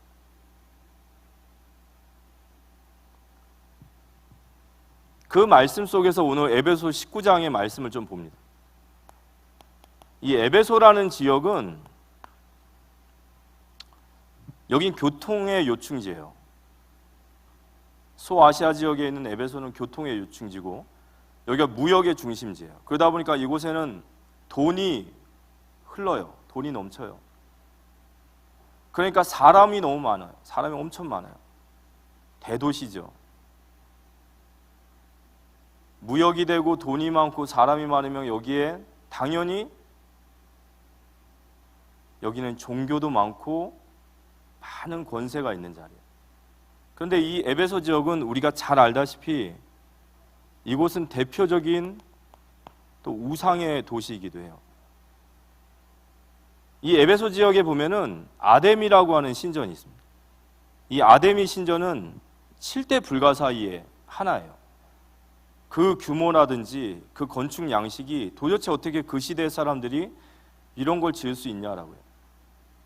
그 말씀 속에서 오늘 에베소 19장의 말씀을 좀 봅니다. 이 에베소라는 지역은 여긴 교통의 요충지예요. 소아시아 지역에 있는 에베소는 교통의 요충지고 여기가 무역의 중심지예요. 그러다 보니까 이곳에는 돈이 흘러요. 돈이 넘쳐요. 그러니까 사람이 너무 많아요. 사람이 엄청 많아요. 대도시죠. 무역이 되고 돈이 많고 사람이 많으면 여기에 당연히 여기는 종교도 많고 많은 권세가 있는 자리예요. 그런데 이 에베소 지역은 우리가 잘 알다시피 이곳은 대표적인 또 우상의 도시이기도 해요. 이 에베소 지역에 보면은 아데미라고 하는 신전이 있습니다. 이 아데미 신전은 7대 불가 사이에 하나예요. 그 규모라든지 그 건축 양식이 도대체 어떻게 그 시대 사람들이 이런 걸 지을 수 있냐라고요.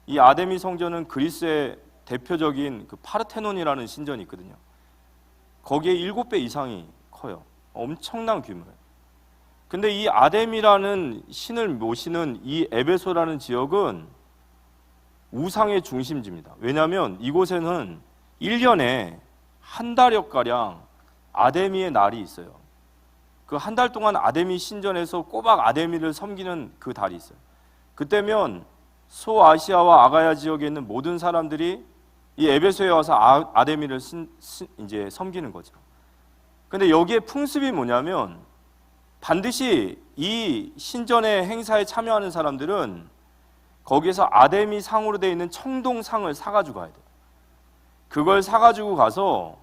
이 아데미 성전은 그리스의 대표적인 그 파르테논이라는 신전이 있거든요. 거기에 7배 이상이 커요. 엄청난 규모예요. 근데 이 아데미라는 신을 모시는 이 에베소라는 지역은 우상의 중심지입니다. 왜냐하면 이곳에는 1년에 한 달여가량 아데미의 날이 있어요. 그 한 달 동안 아데미 신전에서 꼬박 아데미를 섬기는 그 달이 있어요. 그때면 소아시아와 아가야 지역에 있는 모든 사람들이 이 에베소에 와서 아데미를 이제 섬기는 거죠. 근데 여기에 풍습이 뭐냐면 반드시 이 신전의 행사에 참여하는 사람들은 거기에서 아데미 상으로 되어 있는 청동상을 사가지고 가야 돼요. 그걸 사가지고 가서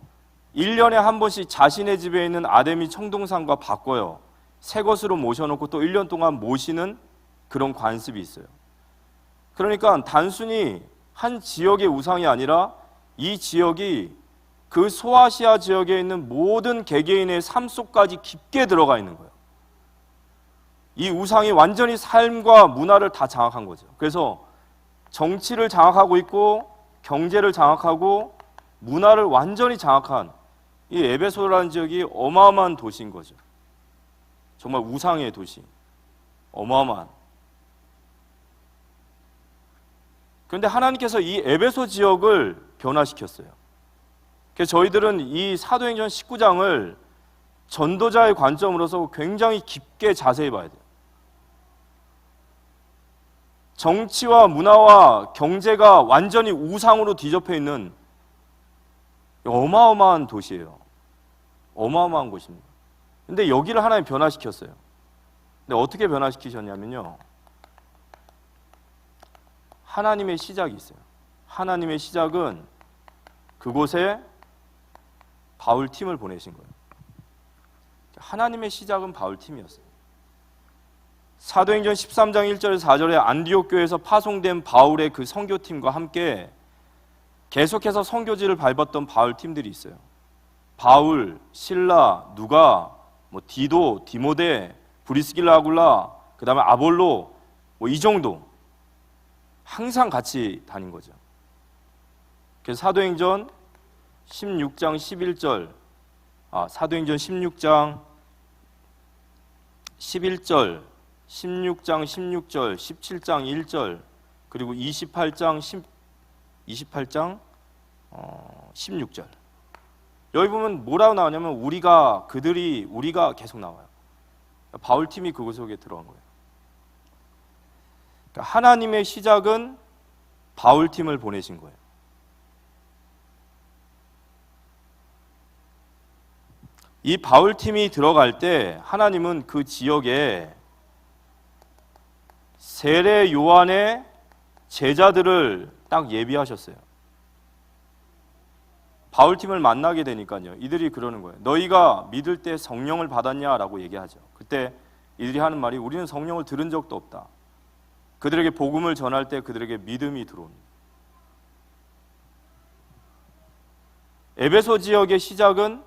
1년에 한 번씩 자신의 집에 있는 아데미 청동상과 바꿔요. 새 것으로 모셔놓고 또 1년 동안 모시는 그런 관습이 있어요. 그러니까 단순히 한 지역의 우상이 아니라 이 지역이 그 소아시아 지역에 있는 모든 개개인의 삶 속까지 깊게 들어가 있는 거예요. 이 우상이 완전히 삶과 문화를 다 장악한 거죠. 그래서 정치를 장악하고 있고 경제를 장악하고 문화를 완전히 장악한 이 에베소라는 지역이 어마어마한 도시인 거죠. 정말 우상의 도시. 어마어마한. 그런데 하나님께서 이 에베소 지역을 변화시켰어요. 그래서 저희들은 이 사도행전 19장을 전도자의 관점으로서 굉장히 깊게 자세히 봐야 돼요. 정치와 문화와 경제가 완전히 우상으로 뒤덮여 있는 어마어마한 도시예요. 어마어마한 곳입니다. 근데 여기를 하나님 변화시켰어요. 근데 어떻게 변화시키셨냐면요. 하나님의 시작이 있어요. 하나님의 시작은 그곳에 바울 팀을 보내신 거예요. 하나님의 시작은 바울 팀이었어요. 사도행전 13장 1절에서 4절에 안디옥 교회에서 파송된 바울의 그 선교팀과 함께 계속해서 선교지를 밟았던 바울 팀들이 있어요. 바울, 실라, 누가, 디도, 디모데, 브리스길라, 아굴라, 그 다음에 아볼로, 이 정도 항상 같이 다닌 거죠. 그래서 사도행전 16장 11절, 사도행전 16장 11절, 16장 16절, 17장 1절, 그리고 28장 16절. 여기 보면 뭐라고 나오냐면 우리가 계속 나와요. 바울 팀이 그곳 속에 들어간 거예요. 그러니까 하나님의 시작은 바울 팀을 보내신 거예요. 이 바울 팀이 들어갈 때 하나님은 그 지역에 세례 요한의 제자들을 딱 예비하셨어요. 바울 팀을 만나게 되니까요. 이들이 그러는 거예요. 너희가 믿을 때 성령을 받았냐라고 얘기하죠. 그때 이들이 하는 말이 우리는 성령을 들은 적도 없다. 그들에게 복음을 전할 때 그들에게 믿음이 들어옵니다. 에베소 지역의 시작은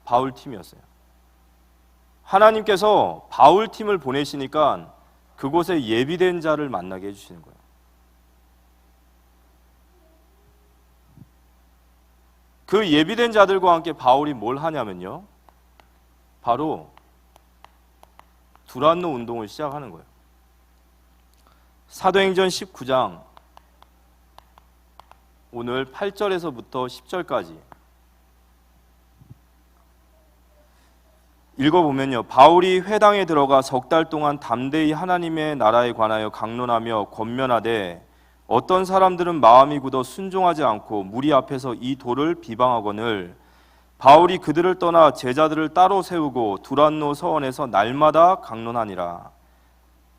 바울 팀이었어요. 하나님께서 바울 팀을 보내시니까 그곳에 예비된 자를 만나게 해주시는 거예요. 그 예비된 자들과 함께 바울이 뭘 하냐면요. 바로 두란노 운동을 시작하는 거예요. 사도행전 19장 오늘 8절에서부터 10절까지 읽어보면요. 바울이 회당에 들어가 석 달 동안 담대히 하나님의 나라에 관하여 강론하며 권면하되 어떤 사람들은 마음이 굳어 순종하지 않고 무리 앞에서 이 도를 비방하거늘 바울이 그들을 떠나 제자들을 따로 세우고 두란노 서원에서 날마다 강론하니라.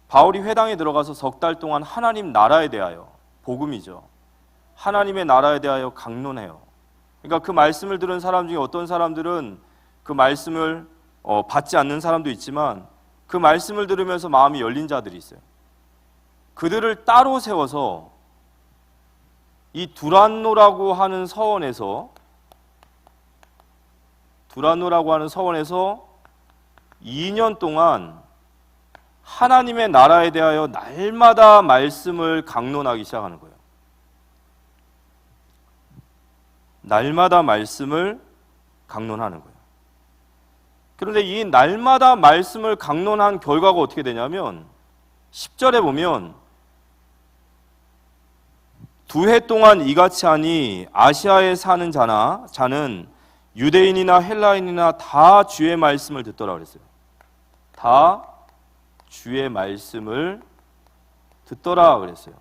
바울이 회당에 들어가서 석 달 동안 하나님 나라에 대하여, 복음이죠, 하나님의 나라에 대하여 강론해요. 그러니까 그 말씀을 들은 사람 중에 어떤 사람들은 그 말씀을 받지 않는 사람도 있지만 그 말씀을 들으면서 마음이 열린 자들이 있어요. 그들을 따로 세워서 이 두란노라고 하는 서원에서 2년 동안 하나님의 나라에 대하여 날마다 말씀을 강론하기 시작하는 거예요. 날마다 말씀을 강론하는 거예요. 그런데 이 날마다 말씀을 강론한 결과가 어떻게 되냐면 10절에 보면 2해 동안 이같이 하니 아시아에 사는 자는 유대인이나 헬라인이나 다 주의 말씀을 듣더라 그랬어요. 다 주의 말씀을 듣더라 그랬어요.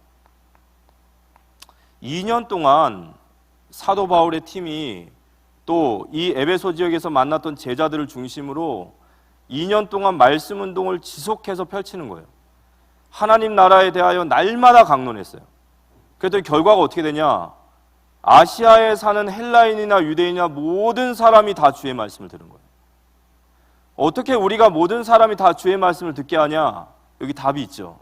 2년 동안 사도 바울의 팀이 또 이 에베소 지역에서 만났던 제자들을 중심으로 2년 동안 말씀 운동을 지속해서 펼치는 거예요. 하나님 나라에 대하여 날마다 강론했어요. 그랬더니 결과가 어떻게 되냐? 아시아에 사는 헬라인이나 유대인이나 모든 사람이 다 주의 말씀을 들은 거예요. 어떻게 우리가 모든 사람이 다 주의 말씀을 듣게 하냐? 여기 답이 있죠.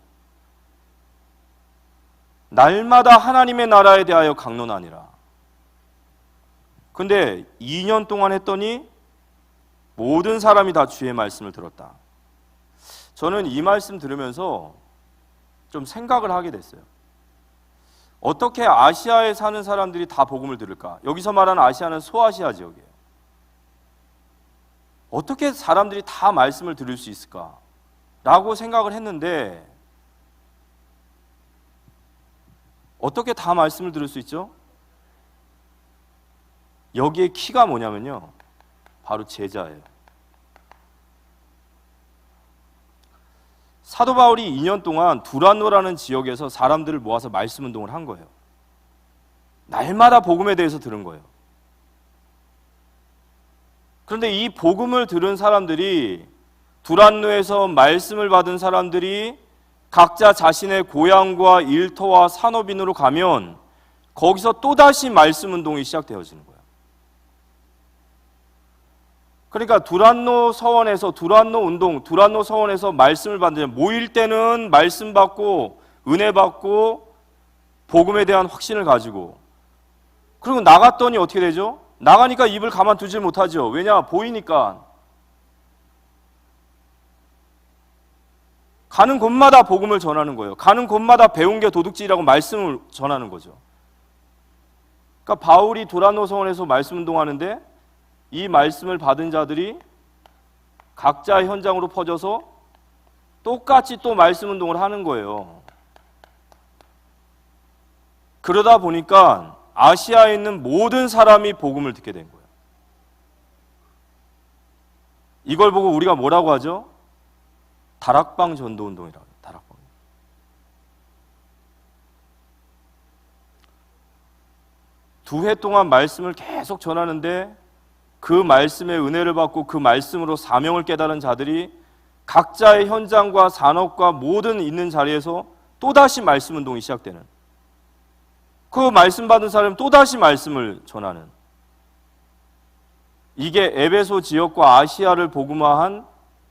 날마다 하나님의 나라에 대하여 강론하니라. 근데 2년 동안 했더니 모든 사람이 다 주의 말씀을 들었다. 저는 이 말씀 들으면서 좀 생각을 하게 됐어요. 어떻게 아시아에 사는 사람들이 다 복음을 들을까? 여기서 말하는 아시아는 소아시아 지역이에요. 어떻게 사람들이 다 말씀을 들을 수 있을까? 라고 생각을 했는데 어떻게 다 말씀을 들을 수 있죠? 여기에 키가 뭐냐면요, 바로 제자예요. 사도 바울이 2년 동안 두란노라는 지역에서 사람들을 모아서 말씀 운동을 한 거예요. 날마다 복음에 대해서 들은 거예요. 그런데 이 복음을 들은 사람들이, 두란노에서 말씀을 받은 사람들이 각자 자신의 고향과 일터와 산업인으로 가면 거기서 또다시 말씀 운동이 시작되어지는 거예요. 그러니까 두란노 서원에서 두란노 운동, 두란노 서원에서 말씀을 받는, 모일 때는 말씀 받고 은혜 받고 복음에 대한 확신을 가지고, 그리고 나갔더니 어떻게 되죠? 나가니까 입을 가만두질 못하죠. 왜냐? 보이니까. 가는 곳마다 복음을 전하는 거예요. 가는 곳마다 배운 게 도둑질이라고 말씀을 전하는 거죠. 그러니까 바울이 두란노 서원에서 말씀 운동하는데 이 말씀을 받은 자들이 각자 현장으로 퍼져서 똑같이 또 말씀 운동을 하는 거예요. 그러다 보니까 아시아에 있는 모든 사람이 복음을 듣게 된 거예요. 이걸 보고 우리가 뭐라고 하죠? 다락방 전도 운동이라고 해요. 다락방. 두 해 동안 말씀을 계속 전하는데 그 말씀의 은혜를 받고 그 말씀으로 사명을 깨달은 자들이 각자의 현장과 산업과 모든 있는 자리에서 또다시 말씀 운동이 시작되는, 그 말씀 받은 사람이 또다시 말씀을 전하는, 이게 에베소 지역과 아시아를 복음화한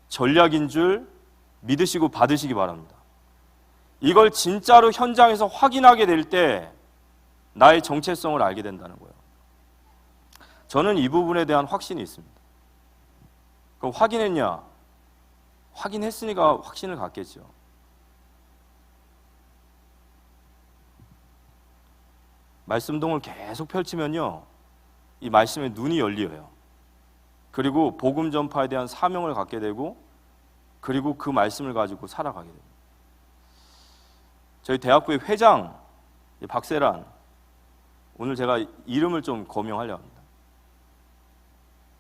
전략인 줄 믿으시고 받으시기 바랍니다. 이걸 진짜로 현장에서 확인하게 될 때 나의 정체성을 알게 된다는 거예요. 저는 이 부분에 대한 확신이 있습니다. 그럼 확인했냐? 확인했으니까 확신을 갖겠죠. 말씀동을 계속 펼치면요, 이 말씀에 눈이 열려요. 그리고 복음 전파에 대한 사명을 갖게 되고, 그리고 그 말씀을 가지고 살아가게 됩니다. 저희 대학부의 회장 박세란, 오늘 제가 이름을 좀 거명하려고 합니다.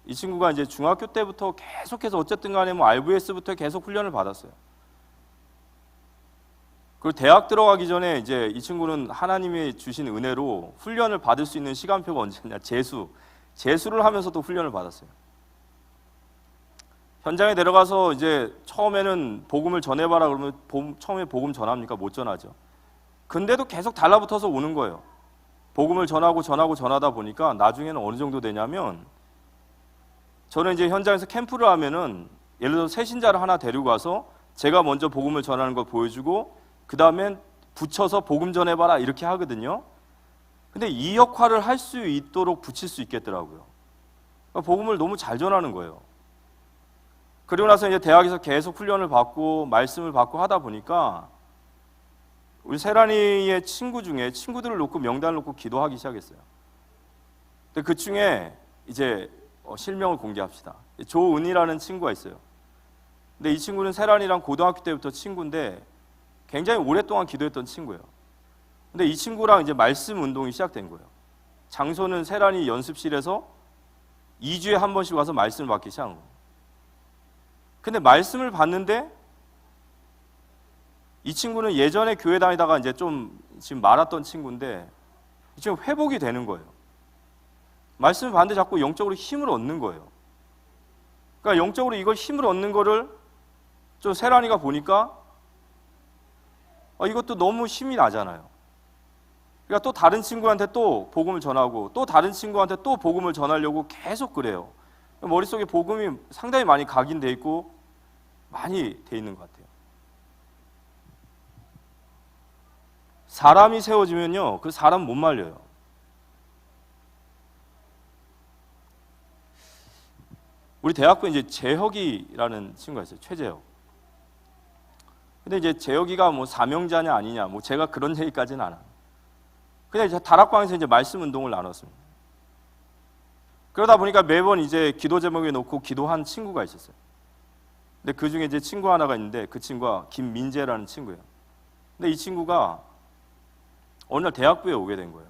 이 친구가 이제 중학교 때부터 계속해서 어쨌든 간에 RVS부터 계속 훈련을 받았어요. 그리고 대학 들어가기 전에 이제 이 친구는 하나님이 주신 은혜로 훈련을 받을 수 있는 시간표가 언제냐, 재수를 하면서도 훈련을 받았어요. 현장에 내려가서 이제 처음에는 복음을 전해봐라 그러면 처음에 복음 전합니까? 못 전하죠. 근데도 계속 달라붙어서 오는 거예요. 복음을 전하다 보니까 나중에는 어느 정도 되냐면, 저는 이제 현장에서 캠프를 하면은 예를 들어서 새신자를 하나 데리고 가서 제가 먼저 복음을 전하는 걸 보여주고 그 다음엔 붙여서 복음 전해봐라 이렇게 하거든요. 근데 이 역할을 할 수 있도록 붙일 수 있겠더라고요. 그러니까 복음을 너무 잘 전하는 거예요. 그리고 나서 이제 대학에서 계속 훈련을 받고 말씀을 받고 하다 보니까 우리 세란이의 친구 중에 친구들을 놓고 명단을 놓고 기도하기 시작했어요. 근데 그 중에 이제 실명을 공개합시다. 조은이라는 친구가 있어요. 근데 이 친구는 세란이랑 고등학교 때부터 친구인데 굉장히 오랫동안 기도했던 친구예요. 근데 이 친구랑 이제 말씀 운동이 시작된 거예요. 장소는 세란이 연습실에서 2주에 한 번씩 와서 말씀을 받기 시작한 거예요. 근데 말씀을 받는데 이 친구는 예전에 교회 다니다가 이제 좀 지금 말았던 친구인데 지금 회복이 되는 거예요. 말씀을 받는데 자꾸 영적으로 힘을 얻는 거예요. 그러니까 영적으로 이걸 힘을 얻는 거를 좀 세란이가 보니까 이것도 너무 힘이 나잖아요. 그러니까 또 다른 친구한테 또 복음을 전하고 또 다른 친구한테 또 복음을 전하려고 계속 그래요. 머릿속에 복음이 상당히 많이 각인돼 있고 많이 돼 있는 것 같아요. 사람이 세워지면요, 그 사람 못 말려요. 우리 대학부에 이제 재혁이라는 친구가 있어요. 최재혁. 근데 이제 재혁이가 뭐 사명자냐 아니냐, 뭐 제가 그런 얘기까지는 안 합니다. 그냥 이제 다락방에서 이제 말씀 운동을 나눴습니다. 그러다 보니까 매번 이제 기도 제목에 놓고 기도한 친구가 있었어요. 근데 그 중에 이제 친구 하나가 있는데 그 친구가 김민재라는 친구예요. 근데 이 친구가 어느 날 대학부에 오게 된 거예요.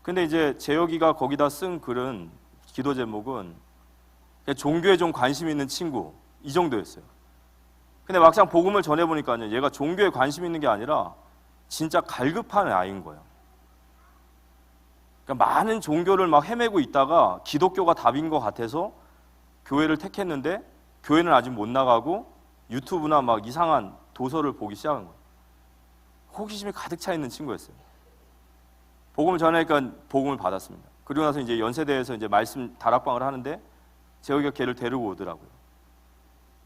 근데 이제 재혁이가 거기다 쓴 글은 기도 제목은 그냥 종교에 좀 관심 있는 친구 이 정도였어요. 근데 막상 복음을 전해보니까요, 얘가 종교에 관심 있는 게 아니라 진짜 갈급한 아이인 거예요. 그러니까 많은 종교를 막 헤매고 있다가 기독교가 답인 것 같아서 교회를 택했는데 교회는 아직 못 나가고 유튜브나 막 이상한 도서를 보기 시작한 거예요. 호기심이 가득 차 있는 친구였어요. 복음을 전하니까 복음을 받았습니다. 그리고 나서 이제 연세대에서 이제 말씀 다락방을 하는데 재혁이가 걔를 데리고 오더라고요.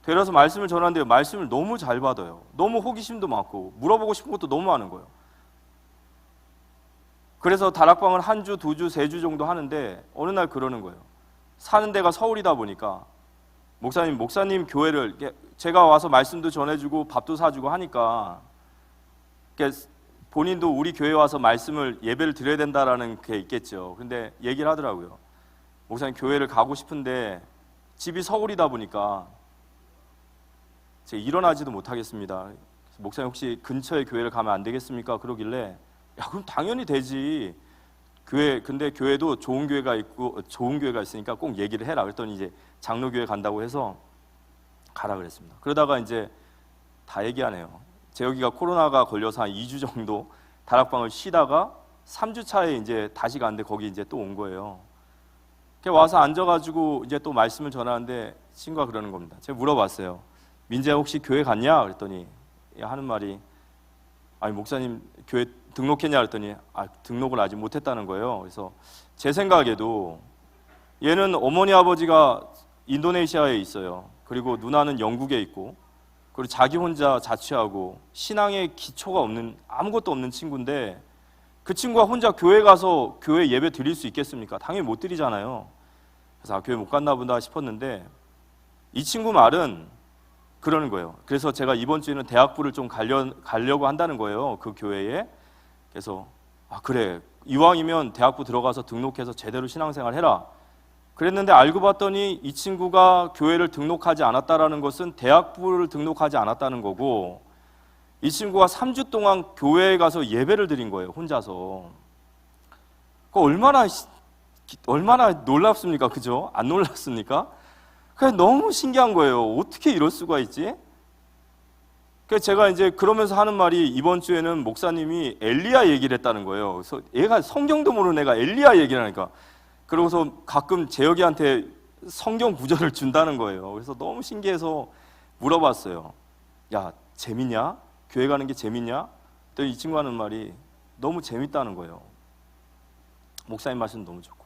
데려서 말씀을 전하는데 말씀을 너무 잘 받아요. 너무 호기심도 많고 물어보고 싶은 것도 너무 많은 거예요. 그래서 다락방을 한 주, 두 주, 세 주 정도 하는데 어느 날 그러는 거예요. 사는 데가 서울이다 보니까 목사님 교회를 제가 와서 말씀도 전해주고 밥도 사주고 하니까 본인도 우리 교회 와서 말씀을 예배를 드려야 된다라는 게 있겠죠. 근데 얘기를 하더라고요. 목사님 교회를 가고 싶은데 집이 서울이다 보니까 제가 일어나지도 못하겠습니다. 목사님 혹시 근처에 교회를 가면 안 되겠습니까? 그러길래 야 그럼 당연히 되지. 근데 교회도 좋은 교회가 있고 좋은 교회가 있으니까 꼭 얘기를 해라. 그랬더니 이제 장로교회 간다고 해서 가라 그랬습니다. 그러다가 이제 다 얘기하네요. 재혁이가 코로나가 걸려서 한 2주 정도 다락방을 쉬다가 3주 차에 이제 다시 갔는데 거기 이제 또 온 거예요. 와서 앉아가지고 이제 또 말씀을 전하는데 친구가 그러는 겁니다. 제가 물어봤어요. 민재야 혹시 교회 갔냐? 그랬더니 하는 말이 아니 목사님 교회 등록했냐? 그랬더니 등록을 아직 못했다는 거예요. 그래서 제 생각에도 얘는 어머니 아버지가 인도네시아에 있어요. 그리고 누나는 영국에 있고 그리고 자기 혼자 자취하고 신앙의 기초가 없는 아무것도 없는 친구인데 그 친구가 혼자 교회 가서 교회 예배 드릴 수 있겠습니까? 당연히 못 드리잖아요. 그래서 교회 못 갔나 보다 싶었는데 이 친구 말은 그러는 거예요. 그래서 제가 이번 주에는 대학부를 좀 가려고 한다는 거예요. 그 교회에. 그래서 그래 이왕이면 대학부 들어가서 등록해서 제대로 신앙생활 해라. 그랬는데 알고 봤더니 이 친구가 교회를 등록하지 않았다라는 것은 대학부를 등록하지 않았다는 거고 이 친구가 3주 동안 교회에 가서 예배를 드린 거예요. 혼자서. 얼마나 놀랍습니까? 그죠? 안 놀랍습니까? 그냥 너무 신기한 거예요. 어떻게 이럴 수가 있지? 그래서 제가 이제 그러면서 하는 말이 이번 주에는 목사님이 엘리야 얘기를 했다는 거예요. 그래서 얘가 성경도 모르는 애가 엘리야 얘기를 하니까 그러고서 가끔 재혁이한테 성경 구절을 준다는 거예요. 그래서 너무 신기해서 물어봤어요. 야 재밌냐? 교회 가는 게 재밌냐? 또 이 친구 하는 말이 너무 재밌다는 거예요. 목사님 말씀 너무 좋고.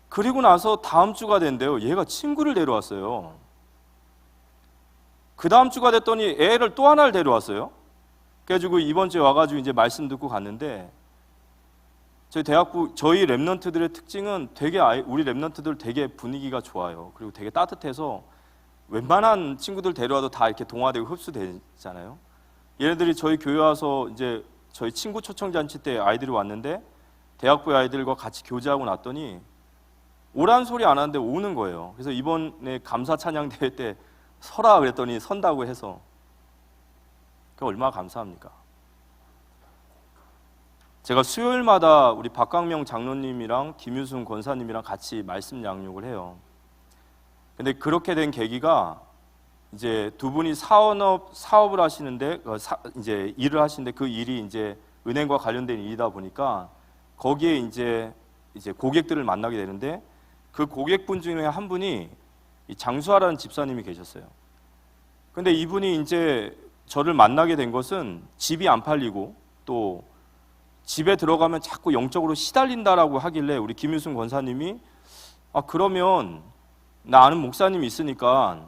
그리고 나서 다음 주가 된대요. 얘가 친구를 데려왔어요. 그 다음 주가 됐더니 애를 또 하나를 데려왔어요. 그래가지고 이번 주에 와가지고 이제 말씀 듣고 갔는데 저희 대학부 저희 랩런트들의 특징은 되게 우리 랩런트들 되게 분위기가 좋아요. 그리고 되게 따뜻해서 웬만한 친구들 데려와도 다 이렇게 동화되고 흡수되잖아요. 얘네들이 저희 교회 와서 이제 저희 친구 초청 잔치 때 아이들이 왔는데 대학부의 아이들과 같이 교제하고 났더니 오란 소리 안 하는데 오는 거예요. 그래서 이번에 감사 찬양 대회 때 서라 그랬더니 선다고 해서 그게 얼마나 감사합니까? 제가 수요일마다 우리 박강명 장로님이랑 김유순 권사님이랑 같이 말씀 양육을 해요. 근데 그렇게 된 계기가 이제 두 분이 사업을 하시는데 이제 일을 하시는데 그 일이 이제 은행과 관련된 일이다 보니까 거기에 이제 고객들을 만나게 되는데 그 고객분 중에 한 분이 장수하라는 집사님이 계셨어요. 근데 이분이 이제 저를 만나게 된 것은 집이 안 팔리고 또 집에 들어가면 자꾸 영적으로 시달린다라고 하길래 우리 김유순 권사님이 그러면 나 아는 목사님이 있으니까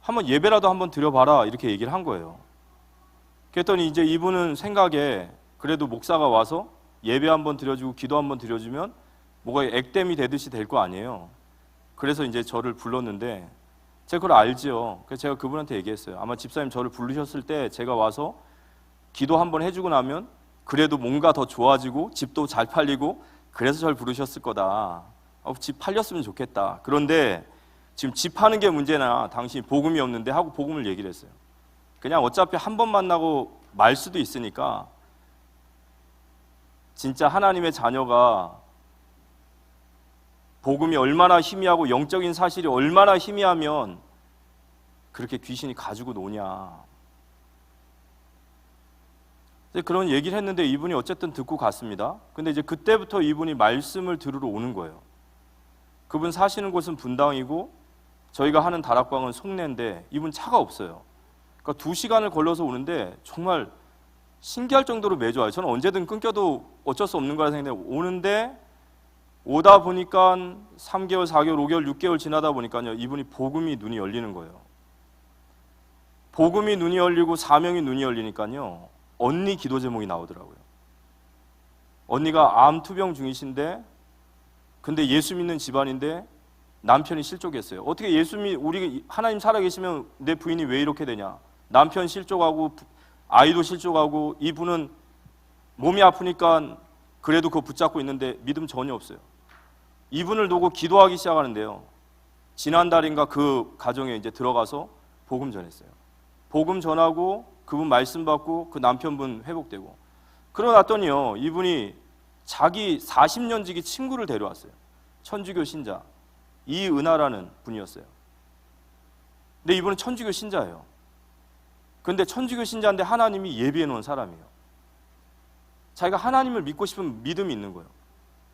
한번 예배라도 한번 드려봐라 이렇게 얘기를 한 거예요. 그랬더니 이제 이분은 생각에 그래도 목사가 와서 예배 한번 드려주고 기도 한번 드려주면 뭐가 액땜이 되듯이 될 거 아니에요. 그래서 이제 저를 불렀는데 제가 그걸 알지요. 그래서 제가 그분한테 얘기했어요. 아마 집사님 저를 부르셨을 때 제가 와서 기도 한번 해주고 나면 그래도 뭔가 더 좋아지고 집도 잘 팔리고 그래서 저를 부르셨을 거다. 집 팔렸으면 좋겠다. 그런데 지금 집 파는 게 문제나 당신이 복음이 없는데 하고 복음을 얘기를 했어요. 그냥 어차피 한 번 만나고 말 수도 있으니까 진짜 하나님의 자녀가 복음이 얼마나 희미하고 영적인 사실이 얼마나 희미하면 그렇게 귀신이 가지고 노냐. 그런 얘기를 했는데 이분이 어쨌든 듣고 갔습니다. 근데 이제 그때부터 이분이 말씀을 들으러 오는 거예요. 그분 사시는 곳은 분당이고 저희가 하는 다락방은 송내인데 이분 차가 없어요. 그러니까 2시간을 걸러서 오는데 정말 신기할 정도로 매주 와요. 저는 언제든 끊겨도 어쩔 수 없는 거라 생각했는데 오는데 오다 보니까 3개월, 4개월, 5개월, 6개월 지나다 보니까요. 이분이 복음이 눈이 열리는 거예요. 복음이 눈이 열리고 사명이 눈이 열리니까요. 언니 기도 제목이 나오더라고요. 언니가 암 투병 중이신데 근데 예수 믿는 집안인데 남편이 실족했어요. 어떻게 우리 하나님 살아계시면 내 부인이 왜 이렇게 되냐. 남편 실족하고 아이도 실족하고 이분은 몸이 아프니까 그래도 그거 붙잡고 있는데 믿음 전혀 없어요. 이분을 두고 기도하기 시작하는데요. 지난달인가 그 가정에 이제 들어가서 복음 전했어요. 복음 전하고 그분 말씀 받고 그 남편분 회복되고 그러고 났더니요. 이분이 자기 40년 지기 친구를 데려왔어요. 천주교 신자 이은하라는 분이었어요. 근데 이분은 천주교 신자예요. 근데 천주교 신자인데 하나님이 예비해 놓은 사람이에요. 자기가 하나님을 믿고 싶은 믿음이 있는 거예요.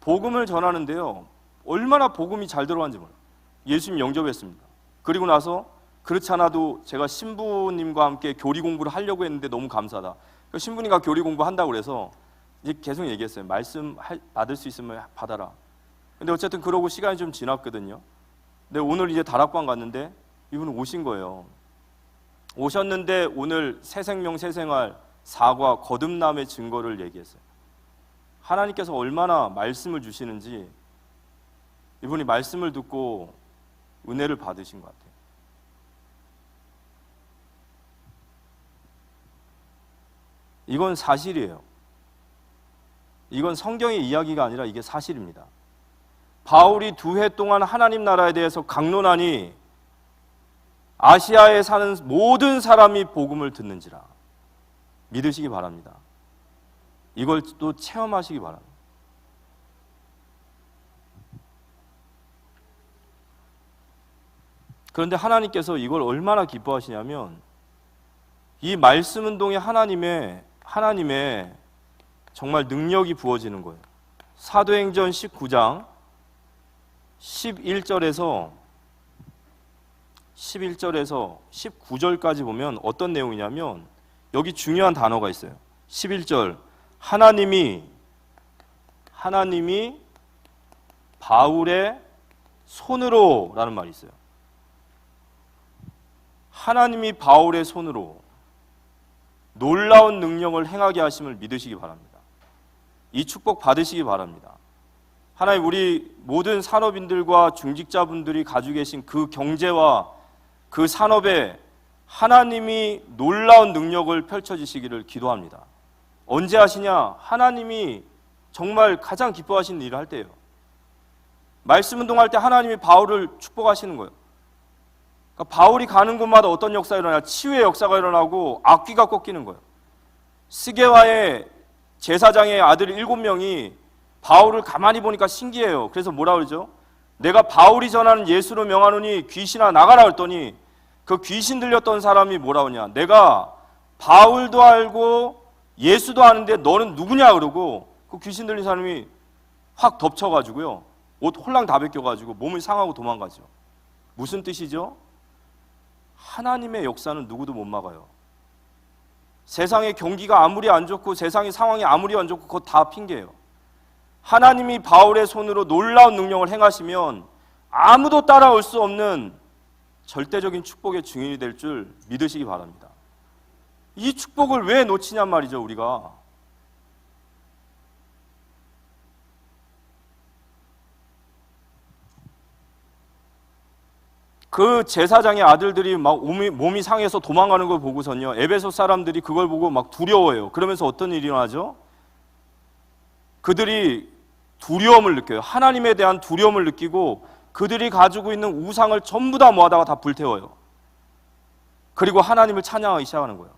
복음을 전하는데요. 얼마나 복음이 잘 들어간지 몰라요. 예수님 영접했습니다. 그리고 나서 그렇지 않아도 제가 신부님과 함께 교리 공부를 하려고 했는데 너무 감사하다. 신부님과 교리 공부한다고 그래서 이제 계속 얘기했어요. 말씀 받을 수 있으면 받아라. 근데 어쨌든 그러고 시간이 좀 지났거든요. 근데 오늘 이제 다락방 갔는데 이분은 오신 거예요. 오셨는데 오늘 새생명 새생활 사과 거듭남의 증거를 얘기했어요. 하나님께서 얼마나 말씀을 주시는지 이분이 말씀을 듣고 은혜를 받으신 것 같아요. 이건 사실이에요. 이건 성경의 이야기가 아니라 이게 사실입니다. 바울이 2해 동안 하나님 나라에 대해서 강론하니 아시아에 사는 모든 사람이 복음을 듣는지라. 믿으시기 바랍니다. 이걸 또 체험하시기 바랍니다. 그런데 하나님께서 이걸 얼마나 기뻐하시냐면 이 말씀 운동에 하나님의 정말 능력이 부어지는 거예요. 사도행전 19장 11절에서 19절까지 보면 어떤 내용이냐면 여기 중요한 단어가 있어요. 11절 하나님이 바울의 손으로 라는 말이 있어요. 하나님이 바울의 손으로 놀라운 능력을 행하게 하심을 믿으시기 바랍니다. 이 축복 받으시기 바랍니다. 하나님 우리 모든 산업인들과 중직자분들이 가지고 계신 그 경제와 그 산업에 하나님이 놀라운 능력을 펼쳐주시기를 기도합니다. 언제 하시냐? 하나님이 정말 가장 기뻐하시는 일을 할 때예요. 말씀 운동할 때 하나님이 바울을 축복하시는 거예요. 그러니까 바울이 가는 곳마다 어떤 역사가 일어나냐? 치유의 역사가 일어나고 악귀가 꺾이는 거예요. 스게와의 제사장의 아들 7명이 바울을 가만히 보니까 신기해요. 그래서 뭐라 그러죠? 내가 바울이 전하는 예수로 명하노니 귀신아 나가라 했더니 그 귀신 들렸던 사람이 뭐라 하냐? 내가 바울도 알고 예수도 아는데 너는 누구냐 그러고 그 귀신 들린 사람이 확 덮쳐가지고요. 옷 홀랑 다 벗겨가지고 몸을 상하고 도망가죠. 무슨 뜻이죠? 하나님의 역사는 누구도 못 막아요. 세상의 경기가 아무리 안 좋고 세상의 상황이 아무리 안 좋고 그거 다 핑계예요. 하나님이 바울의 손으로 놀라운 능력을 행하시면 아무도 따라올 수 없는 절대적인 축복의 증인이 될 줄 믿으시기 바랍니다. 이 축복을 왜 놓치냔 말이죠, 우리가. 그 제사장의 아들들이 막 몸이 상해서 도망가는 걸 보고선요, 에베소 사람들이 그걸 보고 막 두려워해요. 그러면서 어떤 일이 일어나죠? 그들이 두려움을 느껴요. 하나님에 대한 두려움을 느끼고 그들이 가지고 있는 우상을 전부 다 모아다가 다 불태워요. 그리고 하나님을 찬양하기 시작하는 거예요.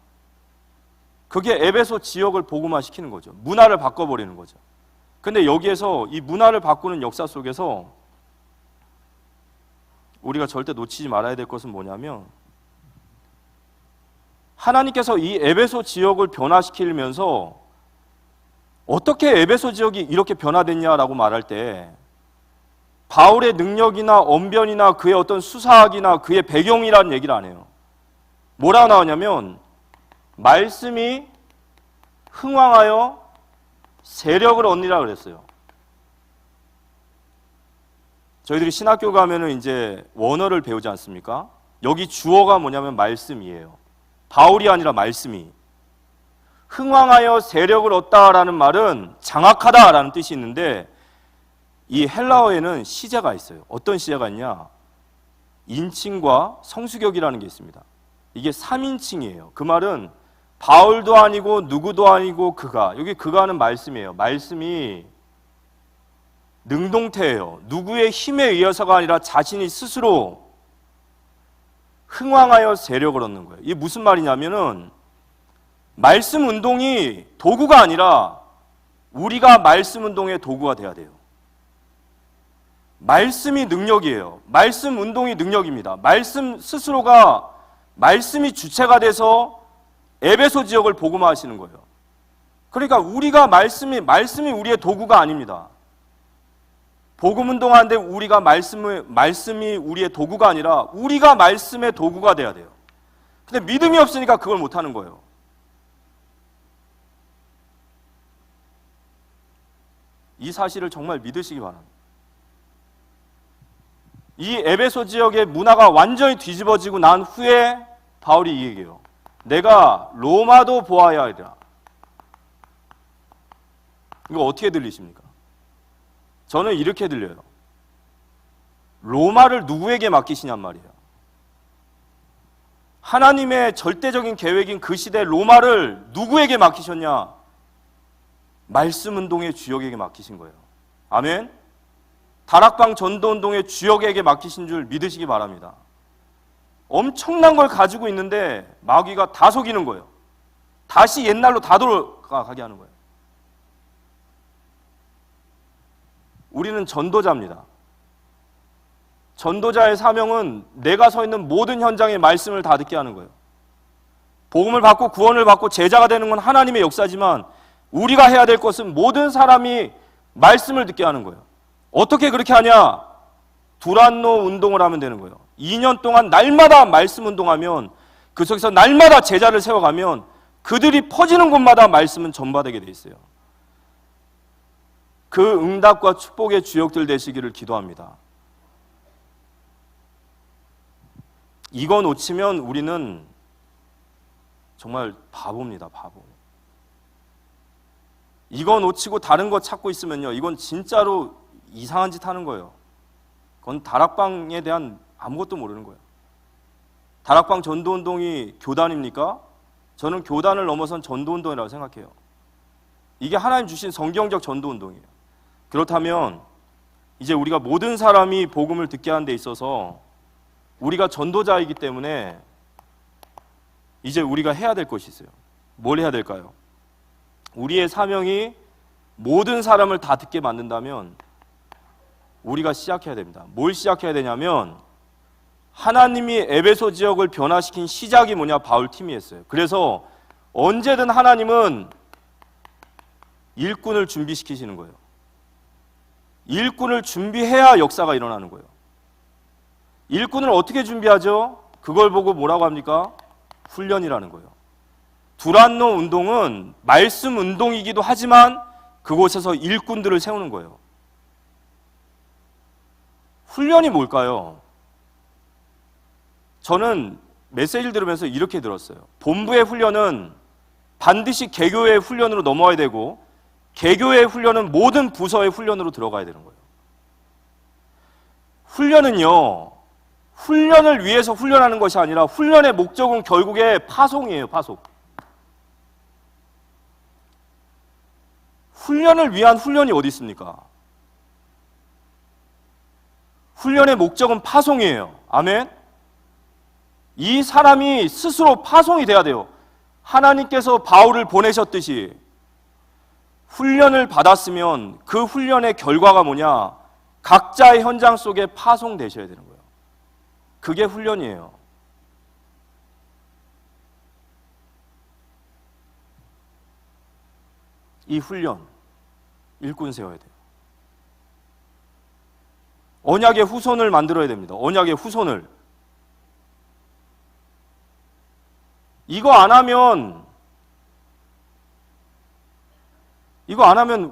그게 에베소 지역을 복음화시키는 거죠. 문화를 바꿔버리는 거죠. 근데 여기에서 이 문화를 바꾸는 역사 속에서 우리가 절대 놓치지 말아야 될 것은 뭐냐면, 하나님께서 이 에베소 지역을 변화시키면서 어떻게 에베소 지역이 이렇게 변화됐냐라고 말할 때, 바울의 능력이나 언변이나 그의 어떤 수사학이나 그의 배경이라는 얘기를 안 해요. 뭐라고 나오냐면, 말씀이 흥왕하여 세력을 얻으리라 그랬어요. 저희들이 신학교 가면은 이제 원어를 배우지 않습니까? 여기 주어가 뭐냐면 말씀이에요. 바울이 아니라 말씀이. 흥왕하여 세력을 얻다라는 말은 장악하다라는 뜻이 있는데, 이 헬라어에는 시제가 있어요. 어떤 시제가 있냐? 인칭과 성수격이라는 게 있습니다. 이게 3인칭이에요. 그 말은 바울도 아니고 누구도 아니고 그가, 여기 그가는 말씀이에요. 말씀이 능동태예요. 누구의 힘에 의해서가 아니라 자신이 스스로 흥왕하여 세력을 얻는 거예요. 이게 무슨 말이냐면은, 말씀 운동이 도구가 아니라 우리가 말씀 운동의 도구가 돼야 돼요. 말씀이 능력이에요. 말씀 운동이 능력입니다. 말씀 스스로가, 말씀이 주체가 돼서 에베소 지역을 복음화하시는 거예요. 그러니까 우리가 말씀이 우리의 도구가 아닙니다. 복음 운동하는데 우리가 말씀이 우리의 도구가 아니라 우리가 말씀의 도구가 돼야 돼요. 근데 믿음이 없으니까 그걸 못 하는 거예요. 이 사실을 정말 믿으시기 바랍니다. 이 에베소 지역의 문화가 완전히 뒤집어지고 난 후에 바울이 이 얘기해요. 내가 로마도 보아야 하리라. 이거 어떻게 들리십니까? 저는 이렇게 들려요. 로마를 누구에게 맡기시냔 말이에요. 하나님의 절대적인 계획인 그 시대 로마를 누구에게 맡기셨냐? 말씀 운동의 주역에게 맡기신 거예요. 아멘. 다락방 전도 운동의 주역에게 맡기신 줄 믿으시기 바랍니다. 엄청난 걸 가지고 있는데 마귀가 다 속이는 거예요. 다시 옛날로 다 돌아가게 하는 거예요. 우리는 전도자입니다. 전도자의 사명은 내가 서 있는 모든 현장의 말씀을 다 듣게 하는 거예요. 복음을 받고 구원을 받고 제자가 되는 건 하나님의 역사지만, 우리가 해야 될 것은 모든 사람이 말씀을 듣게 하는 거예요. 어떻게 그렇게 하냐? 두란노 운동을 하면 되는 거예요. 2년 동안 날마다 말씀 운동하면, 그 속에서 날마다 제자를 세워가면 그들이 퍼지는 곳마다 말씀은 전파되게 돼 있어요. 그 응답과 축복의 주역들 되시기를 기도합니다. 이거 놓치면 우리는 정말 바보입니다. 바보. 이거 놓치고 다른 거 찾고 있으면요, 이건 진짜로 이상한 짓 하는 거예요. 그건 다락방에 대한 아무것도 모르는 거예요. 다락방 전도운동이 교단입니까? 저는 교단을 넘어선 전도운동이라고 생각해요. 이게 하나님 주신 성경적 전도운동이에요. 그렇다면 이제 우리가 모든 사람이 복음을 듣게 하는 데 있어서 우리가 전도자이기 때문에 이제 우리가 해야 될 것이 있어요. 뭘 해야 될까요? 우리의 사명이 모든 사람을 다 듣게 만든다면 우리가 시작해야 됩니다. 뭘 시작해야 되냐면, 하나님이 에베소 지역을 변화시킨 시작이 뭐냐? 바울 팀이 했어요. 그래서 언제든 하나님은 일꾼을 준비시키시는 거예요. 일꾼을 준비해야 역사가 일어나는 거예요. 일꾼을 어떻게 준비하죠? 그걸 보고 뭐라고 합니까? 훈련이라는 거예요. 두란노 운동은 말씀 운동이기도 하지만 그곳에서 일꾼들을 세우는 거예요. 훈련이 뭘까요? 저는 메시지를 들으면서 이렇게 들었어요. 본부의 훈련은 반드시 개교의 훈련으로 넘어와야 되고, 개교의 훈련은 모든 부서의 훈련으로 들어가야 되는 거예요. 훈련은요, 훈련을 위해서 훈련하는 것이 아니라 훈련의 목적은 결국에 파송이에요. 파송. 훈련을 위한 훈련이 어디 있습니까? 훈련의 목적은 파송이에요. 아멘. 이 사람이 스스로 파송이 돼야 돼요. 하나님께서 바울을 보내셨듯이 훈련을 받았으면 그 훈련의 결과가 뭐냐? 각자의 현장 속에 파송되셔야 되는 거예요. 그게 훈련이에요. 이 훈련 일꾼 세워야 돼요. 언약의 후손을 만들어야 됩니다. 언약의 후손을. 이거 안 하면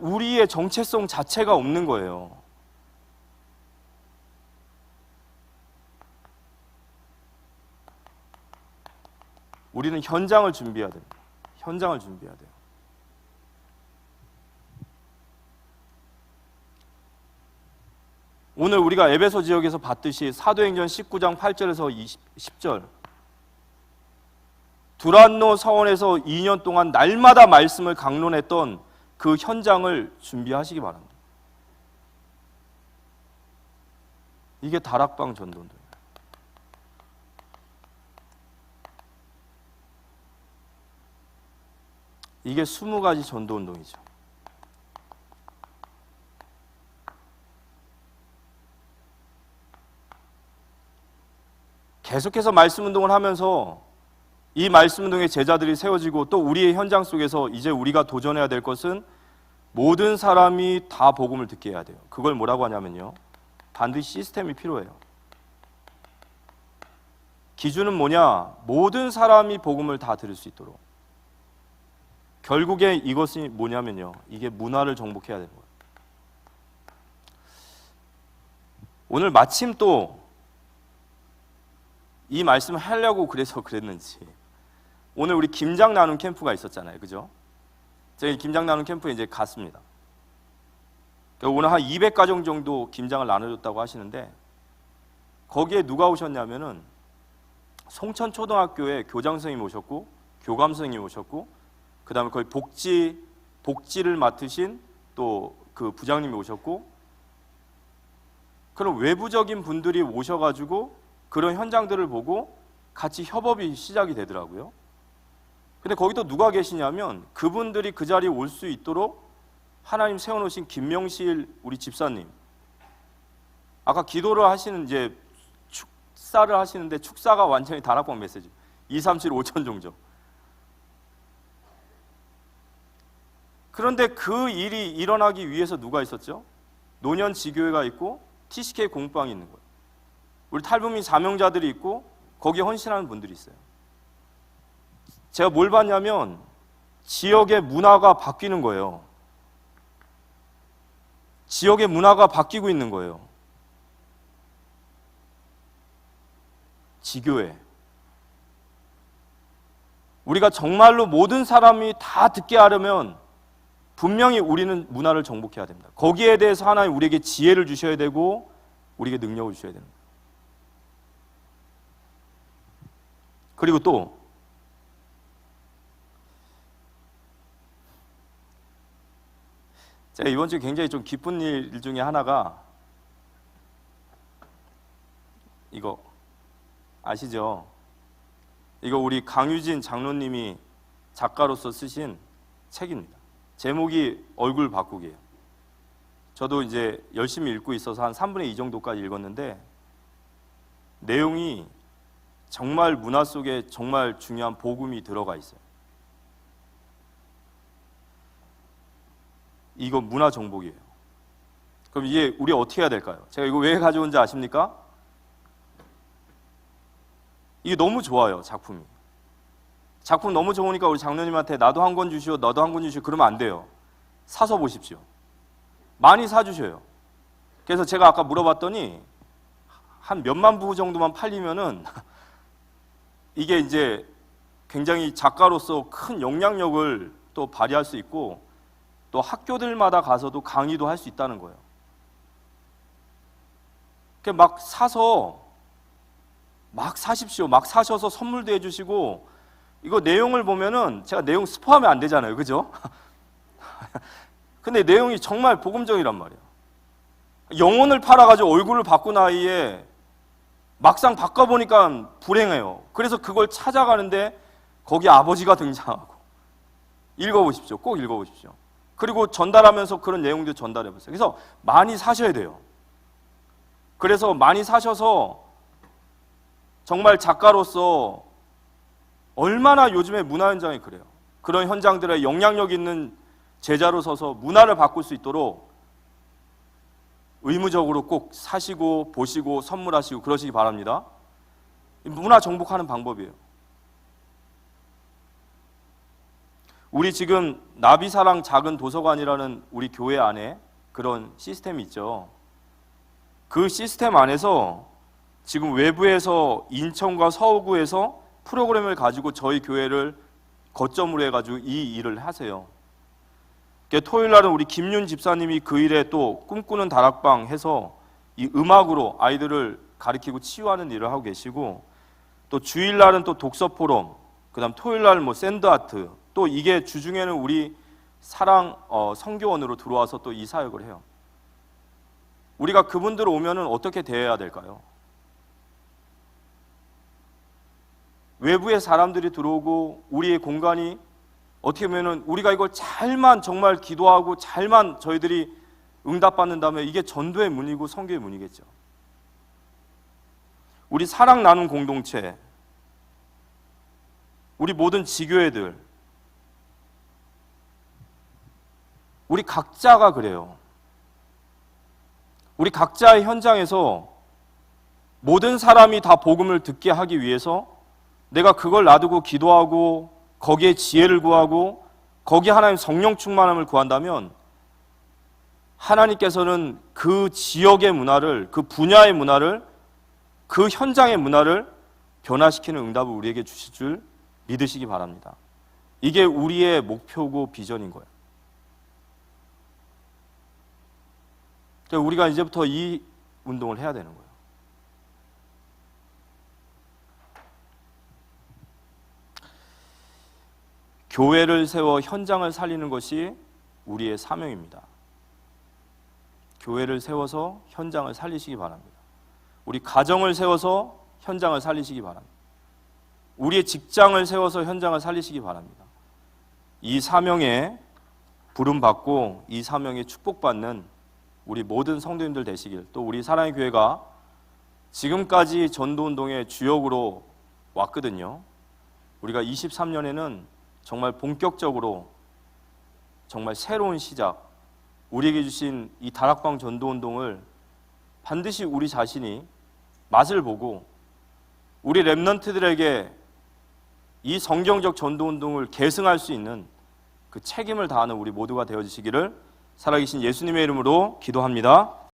우리의 정체성 자체가 없는 거예요. 우리는 현장을 준비해야 됩니다. 현장을 준비해야 돼요. 오늘 우리가 에베소 지역에서 봤듯이 사도행전 19장 8절에서 10절 두란노 서원에서 2년 동안 날마다 말씀을 강론했던 그 현장을 준비하시기 바랍니다. 이게 다락방 전도운동이에요. 이게 20가지 전도운동이죠. 계속해서 말씀 운동을 하면서 이 말씀 운동의 제자들이 세워지고 또 우리의 현장 속에서 이제 우리가 도전해야 될 것은 모든 사람이 다 복음을 듣게 해야 돼요. 그걸 뭐라고 하냐면요, 반드시 시스템이 필요해요. 기준은 뭐냐? 모든 사람이 복음을 다 들을 수 있도록. 결국에 이것이 뭐냐면요, 이게 문화를 정복해야 되는 거예요. 오늘 마침 또 이 말씀을 하려고 그래서 그랬는지 오늘 우리 김장 나눔 캠프가 있었잖아요. 그죠? 제가 김장 나눔 캠프에 이제 갔습니다. 오늘 한 200가정 정도 김장을 나눠줬다고 하시는데 거기에 누가 오셨냐면은 송천초등학교에 교장 선생님이 오셨고 교감 선생님이 오셨고 그 다음에 거기 복지를 맡으신 또 그 부장님이 오셨고 그런 외부적인 분들이 오셔가지고 그런 현장들을 보고 같이 협업이 시작이 되더라고요. 근데 거기도 누가 계시냐면 그분들이 그 자리에 올 수 있도록 하나님 세워놓으신 김명실 우리 집사님, 아까 기도를 하시는 이제 축사를 하시는데 축사가 완전히 다락방 메시지 2, 3, 7, 5천 종족. 그런데 그 일이 일어나기 위해서 누가 있었죠? 노년지교회가 있고 TCK 공방이 있는 거예요. 우리 탈북민 사명자들이 있고 거기에 헌신하는 분들이 있어요. 제가 뭘 봤냐면 지역의 문화가 바뀌는 거예요. 지역의 문화가 바뀌고 있는 거예요. 지교회. 우리가 정말로 모든 사람이 다 듣게 하려면 분명히 우리는 문화를 정복해야 됩니다. 거기에 대해서 하나님 우리에게 지혜를 주셔야 되고 우리에게 능력을 주셔야 됩니다. 그리고 또 제가 이번 주에 굉장히 좀 기쁜 일 중에 하나가 이거 아시죠? 이거 우리 강유진 장로님이 작가로서 쓰신 책입니다. 제목이 얼굴 바꾸기예요. 저도 이제 열심히 읽고 있어서 한 3분의 2 정도까지 읽었는데 내용이 정말 문화 속에 정말 중요한 복음이 들어가 있어요. 이거 문화 정복이에요. 그럼 이게 우리 어떻게 해야 될까요? 제가 이거 왜 가져온지 아십니까? 이게 너무 좋아요, 작품이. 작품 너무 좋으니까 우리 장로님한테 나도 한 권 주시오, 너도 한 권 주시오 그러면 안 돼요. 사서 보십시오. 많이 사주셔요. 그래서 제가 아까 물어봤더니 한 몇만 부 정도만 팔리면은 이게 이제 굉장히 작가로서 큰 영향력을 또 발휘할 수 있고 또 학교들마다 가서도 강의도 할 수 있다는 거예요. 막 사서 막 사십시오. 막 사셔서 선물도 해주시고, 이거 내용을 보면은 제가 내용 스포하면 안 되잖아요. 그죠? 근데 내용이 정말 복음적이란 말이에요. 영혼을 팔아가지고 얼굴을 바꾼 아이에 막상 바꿔보니까 불행해요. 그래서 그걸 찾아가는데 거기 아버지가 등장하고, 읽어보십시오. 꼭 읽어보십시오. 그리고 전달하면서 그런 내용도 전달해보세요. 그래서 많이 사셔야 돼요. 그래서 많이 사셔서 정말 작가로서 얼마나 요즘에 문화 현장이 그래요. 그런 현장들에 영향력 있는 제자로 서서 문화를 바꿀 수 있도록 의무적으로 꼭 사시고 보시고 선물하시고 그러시기 바랍니다. 문화 정복하는 방법이에요. 우리 지금 나비사랑 작은 도서관이라는 우리 교회 안에 그런 시스템이 있죠. 그 시스템 안에서 지금 외부에서 인천과 서구에서 프로그램을 가지고 저희 교회를 거점으로 해가지고 이 일을 하세요. 토요일 날은 우리 김윤 집사님이 그 일에 또 꿈꾸는 다락방 해서 이 음악으로 아이들을 가르치고 치유하는 일을 하고 계시고, 또 주일 날은 또 독서 포럼, 그다음 토요일 날 뭐 샌드 아트, 또 이게 주중에는 우리 사랑 성교원으로 들어와서 또 이 사역을 해요. 우리가 그분들 오면은 어떻게 대해야 될까요? 외부의 사람들이 들어오고 우리의 공간이 어떻게 보면은 우리가 이걸 잘만 정말 기도하고 잘만 저희들이 응답받는다면 이게 전도의 문이고 선교의 문이겠죠. 우리 사랑 나눔 공동체, 우리 모든 지교회들, 우리 각자가 그래요. 우리 각자의 현장에서 모든 사람이 다 복음을 듣게 하기 위해서 내가 그걸 놔두고 기도하고 거기에 지혜를 구하고 거기에 하나님 성령 충만함을 구한다면 하나님께서는 그 지역의 문화를, 그 분야의 문화를, 그 현장의 문화를 변화시키는 응답을 우리에게 주실 줄 믿으시기 바랍니다. 이게 우리의 목표고 비전인 거예요. 그래서 우리가 이제부터 이 운동을 해야 되는 거예요. 교회를 세워 현장을 살리는 것이 우리의 사명입니다. 교회를 세워서 현장을 살리시기 바랍니다. 우리 가정을 세워서 현장을 살리시기 바랍니다. 우리의 직장을 세워서 현장을 살리시기 바랍니다. 이 사명에 부름받고 이 사명에 축복받는 우리 모든 성도님들 되시길, 또 우리 사랑의 교회가 지금까지 전도운동의 주역으로 왔거든요. 우리가 23년에는 정말 본격적으로 정말 새로운 시작, 우리에게 주신 이 다락방 전도운동을 반드시 우리 자신이 맛을 보고 우리 렘넌트들에게 이 성경적 전도운동을 계승할 수 있는 그 책임을 다하는 우리 모두가 되어주시기를 살아계신 예수님의 이름으로 기도합니다.